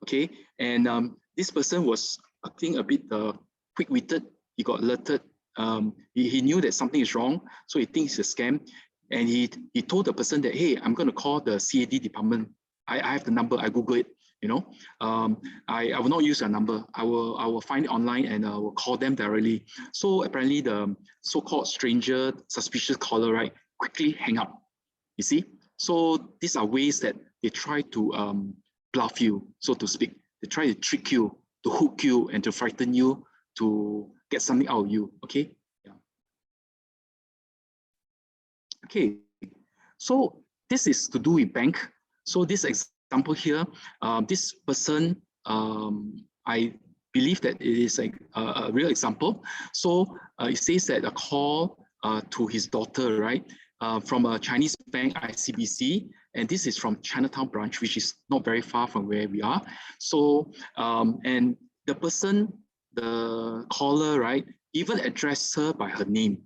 Okay, and this person was, I think, a bit quick-witted. He got alerted. He knew that something is wrong, so he thinks it's a scam. and he told the person that, hey, I'm going to call the CAD department. I have the number. I Google it. You know, I will not use your number. I will find it online and I will call them directly. So apparently the so-called stranger, suspicious caller, right, quickly hang up. You see? So these are ways that they try to bluff you, so to speak. They try to trick you, to hook you, and to frighten you, to get something out of you. Okay. Yeah. Okay. So this is to do with bank. So this example here, this person, I believe that it is like a real example. So it says that a call to his daughter, right, from a Chinese bank, ICBC, and this is from Chinatown branch, which is not very far from where we are. So, and the person, the caller, right, even addressed her by her name.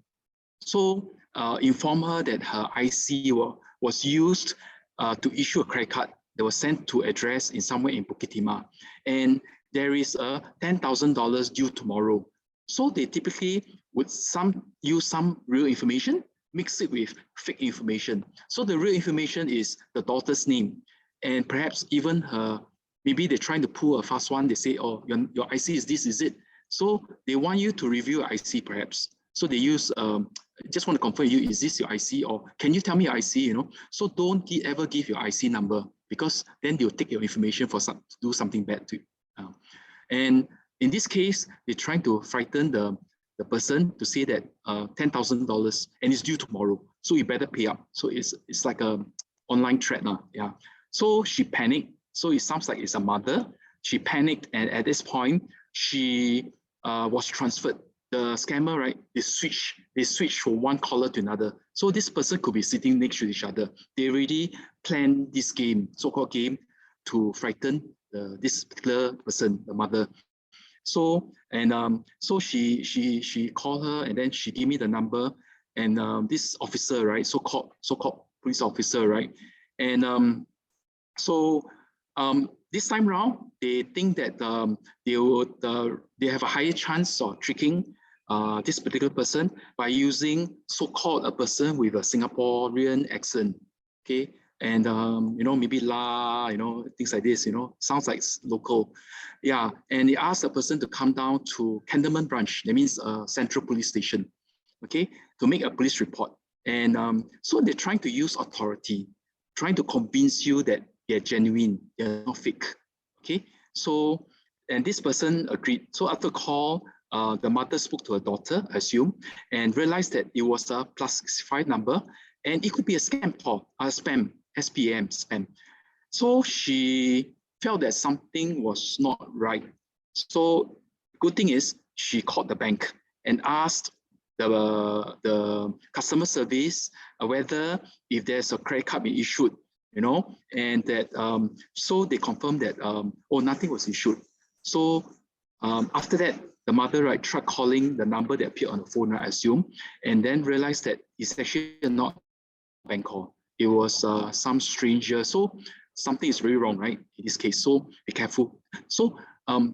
So inform her that her IC was used to issue a credit card that was sent to address in somewhere in Bukit Timah, and there is a $10,000 due tomorrow. So they typically would use some real information, mix it with fake information. So the real information is the daughter's name, and perhaps even her, maybe they're trying to pull a fast one. They say, oh, your IC is this, is it? So they want you to review your IC perhaps. So they use, just want to confirm you, is this your IC, or can you tell me your IC, you know? So don't ever give your IC number, because then they'll take your information for to do something bad to you. And in this case, they're trying to frighten the person to say that $10,000 and it's due tomorrow, so you better pay up. So it's like a online threat now. Yeah. So she panicked. So it sounds like it's a mother. She panicked, and at this point, she was transferred. The scammer, right? They switch from one caller to another. So this person could be sitting next to each other. They already planned this game, so-called game, to frighten this particular person, the mother. So so she called her, and then she gave me the number, and this officer, right, so-called police officer, right, and this time round they think that they have a higher chance of tricking this particular person by using so-called a person with a Singaporean accent, okay, and you know, maybe la, you know, things like this, you know, sounds like local, yeah. And they asked the person to come down to Cantonment branch, that means Central Police Station, okay, to make a police report. And so they're trying to use authority, trying to convince you that they're genuine, they're not fake, okay. So, and this person agreed. So after call, the mother spoke to her daughter, I assume, and realized that it was a +65 number, and it could be a scam call, spam, SPM, spam. So she felt that something was not right. So good thing is she called the bank and asked the customer service whether if there's a credit card being issued, you know, and that so they confirmed that oh, nothing was issued. So after that, the mother, right, tried calling the number that appeared on the phone, I assume, and then realized that it's actually not a bank call. It was some stranger. So something is very wrong, right, in this case. So be careful. So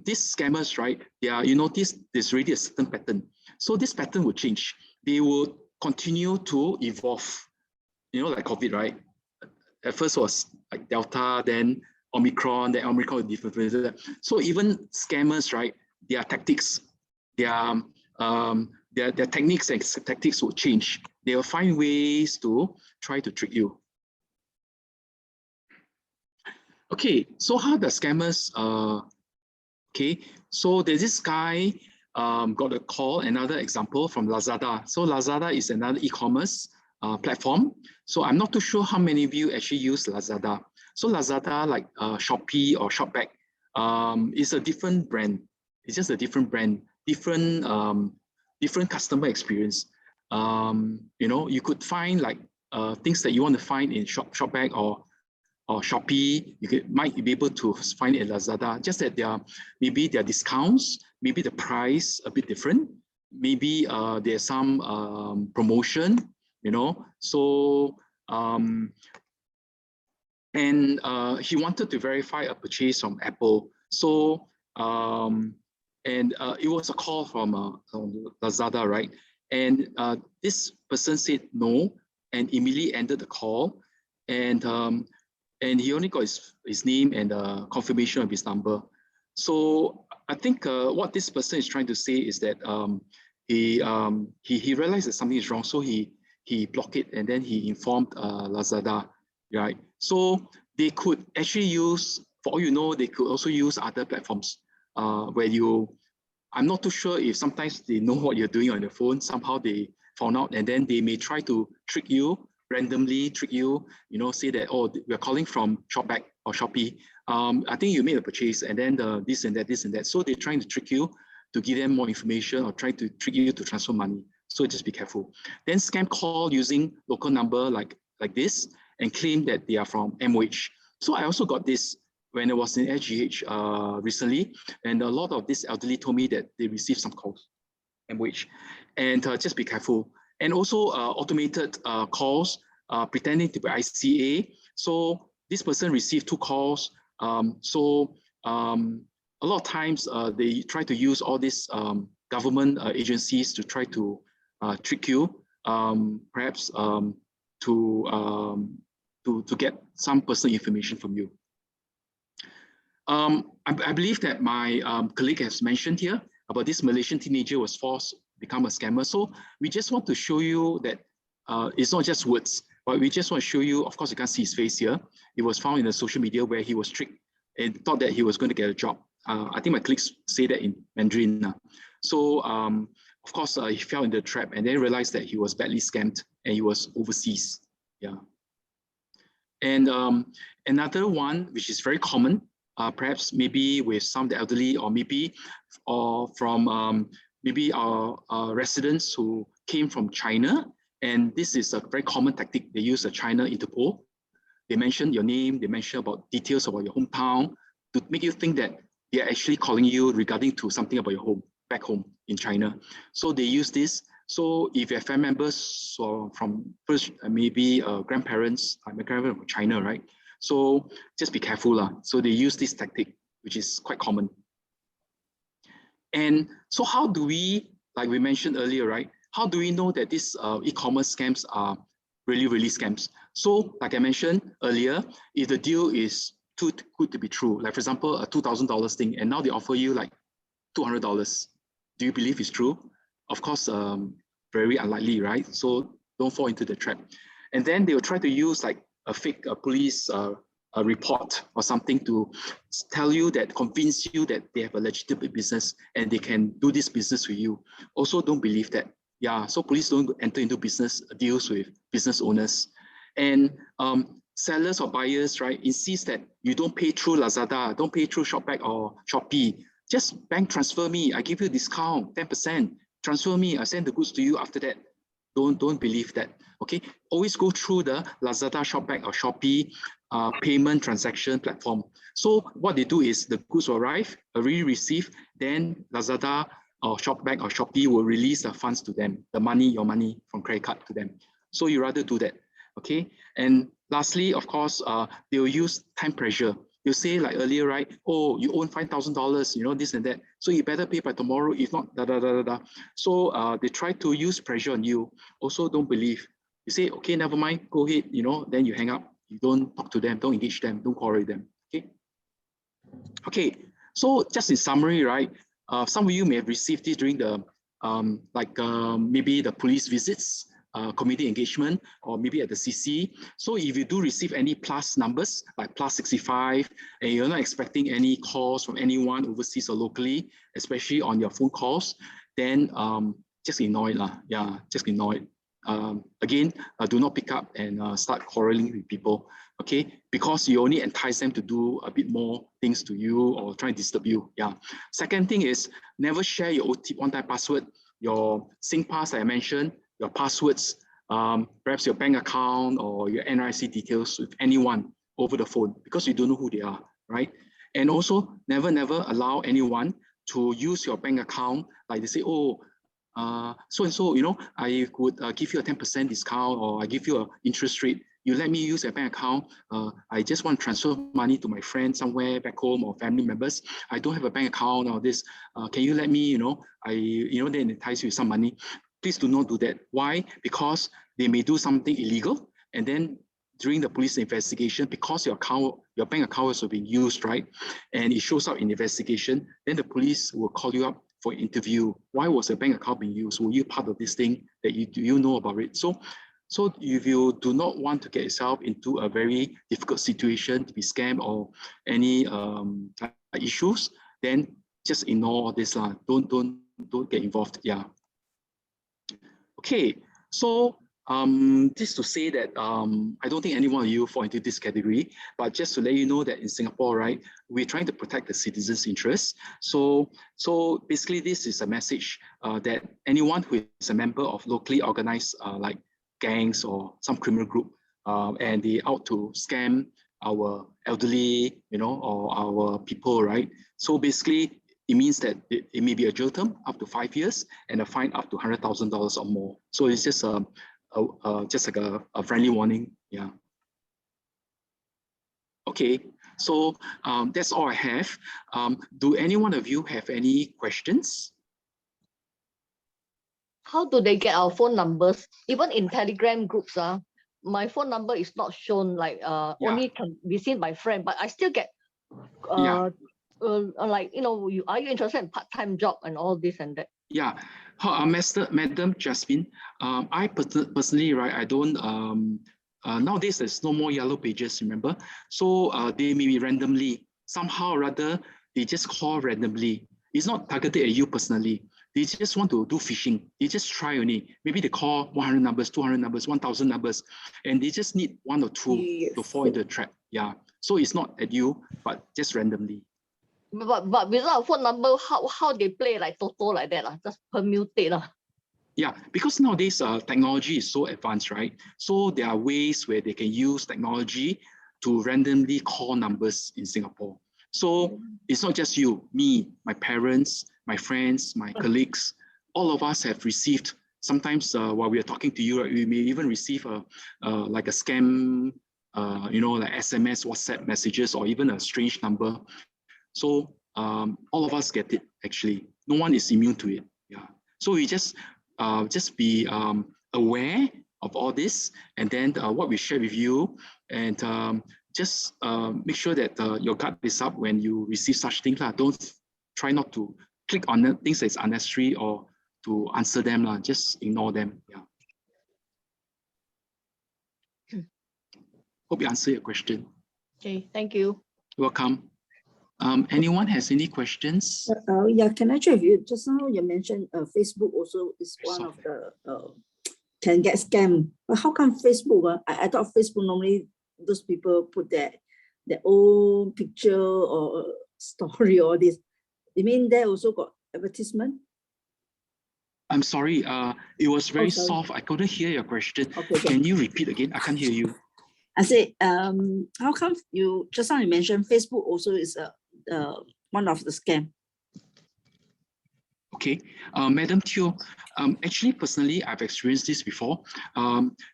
these scammers, right, they are, you notice there's already a certain pattern. So this pattern will change. They will continue to evolve, you know, like COVID, right? At first was like Delta, then Omicron, then Omicron is different. So even scammers, right, their tactics, their techniques and tactics will change. They will find ways to try to trick you. Okay, so how the scammers, okay, so there's this guy got a call, another example from Lazada. So Lazada is another e-commerce platform. So I'm not too sure how many of you actually use Lazada. So Lazada, like Shopee or Shopback, is a different brand. It's just a different brand, different customer experience. You know, you could find like things that you want to find in Shopback or Shopee, might be able to find it at Lazada, just that maybe their discounts, maybe the price a bit different, maybe there's some promotion, you know. So and he wanted to verify a purchase from Apple. So it was a call from Lazada, right? And this person said no, and immediately ended the call. And he only got his name and confirmation of his number. So I think what this person is trying to say is that he realized that something is wrong, so he blocked it, and then he informed Lazada, right? So they could actually use, for all you know, they could also use other platforms where I'm not too sure if sometimes they know what you're doing on your phone, somehow they found out, and then they may try to trick you, randomly trick you, say that, oh, we're calling from Shopback or Shopee. I think you made a purchase, and then this and that. So they're trying to trick you to give them more information or try to trick you to transfer money. So just be careful. Then scam call using local number like this and claim that they are from MOH. So I also got this when I was in SGH recently, and a lot of this elderly told me that they received some calls, MOH, and just be careful. And also automated calls pretending to be ICA. So this person received 2 calls. A lot of times they try to use all these government agencies to try to trick you, perhaps to get some personal information from you. I believe that my colleague has mentioned here about this Malaysian teenager was forced to become a scammer. So we just want to show you that it's not just words, but we just want to show you, of course you can't see his face here. It was found in the social media where he was tricked and thought that he was going to get a job. I think my colleagues say that in Mandarin. So of course he fell in the trap and then realized that he was badly scammed and he was overseas. Yeah. And another one, which is very common, perhaps maybe with some of the elderly or maybe from maybe our residents who came from China. And this is a very common tactic. They use a China Interpol. They mention your name, they mention about details about your hometown to make you think that they are actually calling you regarding to something about your home, back home in China. So they use this. So if you have family members from first maybe grandparents, my grandparents from China, right? So just be careful. So they use this tactic, which is quite common. And so how do we, like we mentioned earlier, right? How do we know that these e-commerce scams are really scams? So like I mentioned earlier, if the deal is too good to be true, like for example, a $2,000 thing, and now they offer you like $200, do you believe it's true? Of course, very unlikely, right? So don't fall into the trap. And then they will try to use like a fake police a report or something to tell you that, convince you that they have a legitimate business and they can do this business with you. Also, don't believe that. Yeah, so please don't enter into business deals with business owners. And sellers or buyers, right, insist that you don't pay through Lazada, don't pay through Shopback or Shopee. Just bank transfer me, I give you a discount, 10%. Transfer me, I send the goods to you after that. Don't believe that, okay? Always go through the Lazada, Shopback or Shopee payment transaction platform. So what they do is the goods will arrive, already received, then Lazada or Shopback or Shopee will release the funds to them, the money, your money from credit card to them. So you rather do that, okay? And lastly, of course, they will use time pressure. You say like earlier, right? Oh, you own $5,000, you know, this and that. So you better pay by tomorrow, if not, So they try to use pressure on you. Also, don't believe. You say, okay, never mind, go ahead, you know, then you hang up. You don't talk to them, don't engage them, don't quarrel with them, okay? Okay, so just in summary, right? Some of you may have received this during the, maybe the police visits, community engagement, or maybe at the CC. So if you do receive any plus numbers, like plus 65, and you're not expecting any calls from anyone overseas or locally, especially on your phone calls, then just ignore it. Yeah, just ignore it. Again, do not pick up and start quarreling with people, okay? Because you only entice them to do a bit more things to you or try and disturb you. Yeah. Second thing is never share your OTP, one-time password, your SingPass I mentioned, your passwords, perhaps your bank account or your NRIC details with anyone over the phone because you don't know who they are, right? And also never allow anyone to use your bank account, like they say, oh, so-and-so, you know, I could give you a 10% discount or I give you an interest rate. You let me use your bank account. I just want to transfer money to my friend somewhere back home or family members. I don't have a bank account or this. Can you let me, you know, then entice you with some money. Please do not do that. Why? Because they may do something illegal, and then during the police investigation, because your bank account has been used, right, and it shows up in investigation, then the police will call you up for interview. Why was your bank account being used? Were you part of this thing that you know about it? So if you do not want to get yourself into a very difficult situation to be scammed or any issues, then just ignore all this. Don't get involved. Yeah. Okay. So just to say that I don't think any one of you fall into this category, but just to let you know that in Singapore, right, we're trying to protect the citizens' interests. So basically, this is a message that anyone who is a member of locally organized like gangs or some criminal group, and they out to scam our elderly, or our people, right? So basically, it means that it may be a jail term up to 5 years and a fine up to $100,000 or more. So it's just like a friendly warning. Yeah. Okay, so that's all I have. Do any one of you have any questions? How do they get our phone numbers? Even in Telegram groups, my phone number is not shown, like only can be seen by friend, but I still get like, are you interested in part-time job and all this and that? Yeah, Madam Jasmine, I personally, right, I don't, nowadays there's no more yellow pages, remember? So they may be randomly, somehow or other, they just call randomly. It's not targeted at you personally. They just want to do phishing. They just try only. Maybe they call 100 numbers, 200 numbers, 1,000 numbers, and they just need 1 or 2 to fall into the trap. Yeah, so it's not at you, but just randomly. But without a phone number, how they play like Toto like that? Just permutate. Yeah, because nowadays technology is so advanced, right? So there are ways where they can use technology to randomly call numbers in Singapore. So it's not just you, me, my parents, my friends, my colleagues, all of us have received, sometimes while we are talking to you, we may even receive like a scam, like SMS, WhatsApp messages, or even a strange number. So all of us get it, actually. No one is immune to it. Yeah. So we just be aware of all this, and then what we share with you, and just make sure that your guard is up when you receive such things. Don't try not to click on things that's unnecessary or to answer them. Just ignore them. Yeah. Hope you answer your question. Okay, thank you. You're welcome. Anyone has any questions? Yeah, can I check with you? Just now you mentioned Facebook also is one of the can get scammed. But how come Facebook? I thought Facebook normally those people put their own picture or story or this. You mean they also got advertisement? I'm sorry, it was very soft. I couldn't hear your question. Okay. Can you repeat again? I can't hear you. I said, how come you just now you mentioned Facebook also is one of the scam? Okay, Madam Teo, actually personally, I've experienced this before,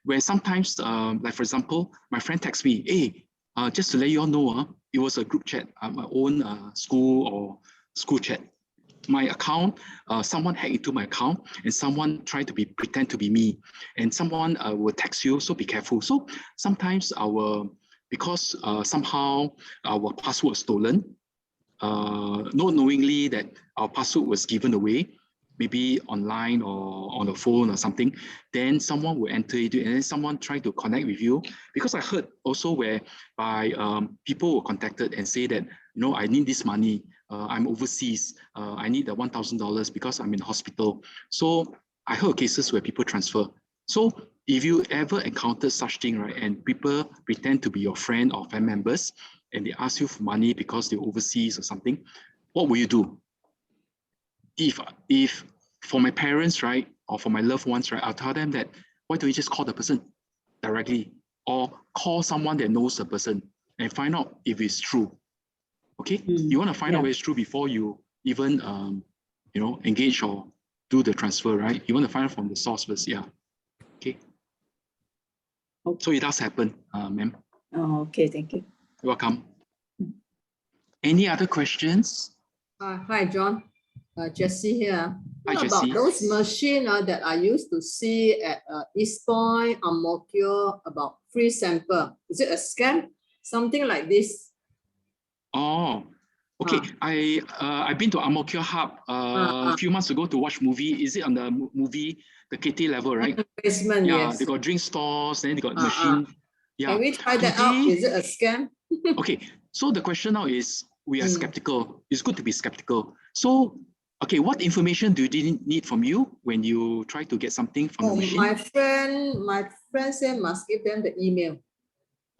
where sometimes, like for example, my friend texts me, hey, just to let you all know, it was a group chat, my own school chat. My account, someone hacked into my account, and someone tried to pretend to be me, and someone will text you, so be careful. So sometimes because somehow our password was stolen, not knowingly that our password was given away, maybe online or on the phone or something, then someone will enter it, and then someone try to connect with you. Because I heard also whereby people were contacted and say that, I need this money, I'm overseas, I need the $1,000 because I'm in hospital. So I heard cases where people transfer. So if you ever encounter such thing, right, and people pretend to be your friend or family members, and they ask you for money because they're overseas or something, what will you do? If for my parents, right, or for my loved ones, right, I'll tell them that, why don't you just call the person directly, or call someone that knows the person and find out if it's true. Okay, you want to find out if it's true before you even engage or do the transfer, right? You want to find out from the source first. Yeah. Okay. So it does happen, ma'am. Oh, okay, thank you. You're welcome. Any other questions? Hi, John. Jessie here. What about those machines that I used to see at East Point, Ang Mo Kio, about free sample? Is it a scam? Something like this? Oh, okay. I've been to Ang Mo Kio Hub a few months ago to watch movie. Is it on the movie, the KT level, right? Basement, yeah, yes. they got drink stores, then they got machine. Yeah. Can we try that out? Is it a scam? Okay, so the question now is, we are skeptical. It's good to be skeptical. So, okay, what information do you need from you when you try to get something from the machine? My friend said must give them the email.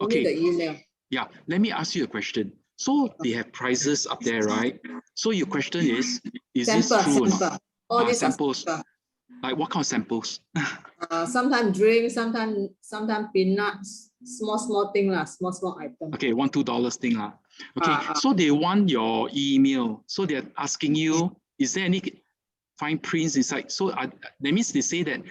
Only the email. Yeah, let me ask you a question. So they have prices up there, right? So your question is this true or not? All these samples. Like what kind of samples? Sometimes drinks, sometimes peanuts, small thing lah, small item. Okay, $1-2 thing lah. Okay, so they want your email. So they're asking you, is there any fine prints inside? So that means they say that,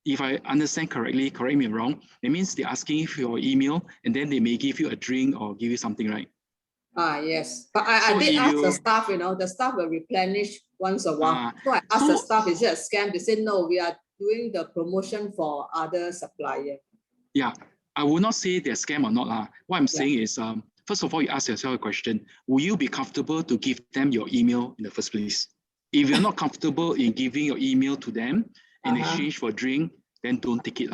if I understand correctly, correct me if I'm wrong, it means they're asking for your email and then they may give you a drink or give you something, right? Yes. But I did ask the staff, the staff will replenish once a while. So I asked the staff, is it a scam? They said, no, we are doing the promotion for other supplier. Yeah, I will not say they're scam or not. What I'm saying is, first of all, you ask yourself a question, will you be comfortable to give them your email in the first place? If you're not comfortable in giving your email to them in exchange for a drink, then don't take it.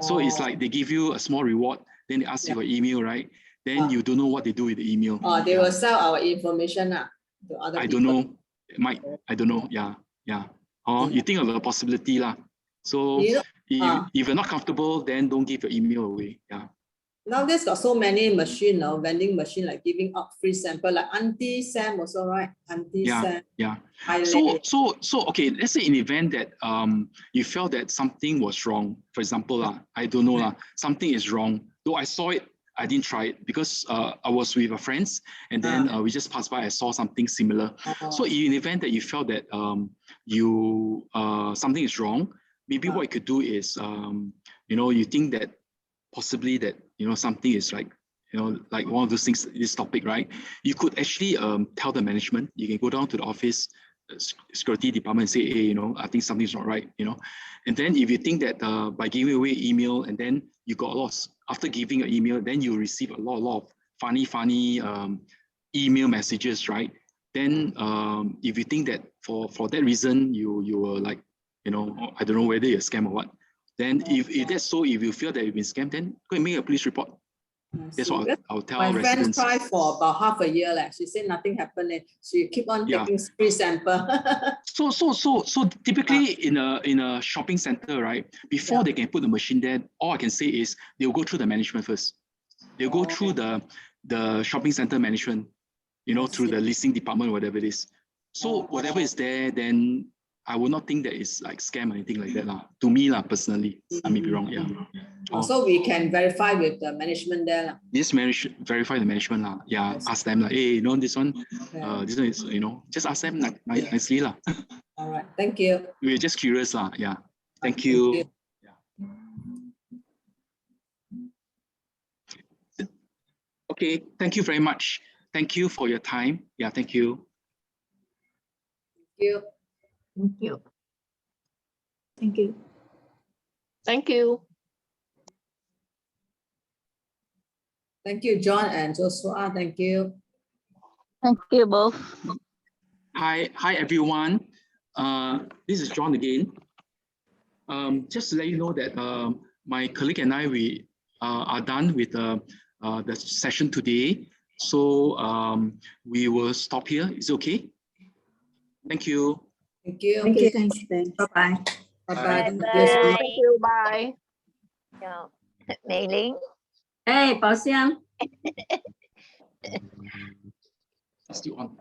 So it's like they give you a small reward, then they ask you for email, right? Then you don't know what they do with the email. They will sell our information to other people. I don't know. It might, I don't know. Yeah. Or you think of a possibility. So if you're not comfortable, then don't give your email away. Yeah. Nowadays got so many machine, vending machine, like giving out free sample, like Auntie Sam also, right? Auntie Sam. Yeah. So okay, let's say in the event that you felt that something was wrong. For example, I don't know, something is wrong. Though I saw it, I didn't try it because I was with a friends and then we just passed by, I saw something similar. So in the event that you felt that something is wrong, maybe what you could do is, you think that possibly that, something is like, like one of those things, this topic, right? You could actually tell the management, you can go down to the office, security department and say, hey, I think something's not right, And then if you think that by giving away email and then you got lost, after giving an email, then you receive a lot of funny email messages, right? Then if you think that for that reason, you were like, I don't know whether you're a scam or what, then if that's so, if you feel that you've been scammed, then go and make a police report. That's what I'll tell residents. My friend tried for about half a year. She said nothing happened. She keep on taking free sample. So typically in a shopping center, right? Before they can put the machine there, all I can say is they'll go through the management first. They'll go through the shopping center management, through the leasing department, whatever it is. So whatever is there, then I would not think that it's like scam or anything like that. To me, personally, I may be wrong. Yeah. So we can verify with the management there. Yes, verify the management. Yeah, yes. Ask them hey, this one, this one is, just ask them nicely. All right, thank you. We're just curious. Yeah. Thank you. Yeah. Okay, thank you very much. Thank you for your time. Yeah, thank you. Thank you. Thank you. Thank you. Thank you. Thank you, John and Joshua. Thank you. Thank you both. Hi everyone. This is John again. Just to let you know that my colleague and I, we are done with the session today. So we will stop here. Is it okay? Thank you. Thank you. Thank you. Thanks. Bye-bye. Bye-bye. Thank you. Bye. Mei Ling. Hey, Bảo Xiang. Still on.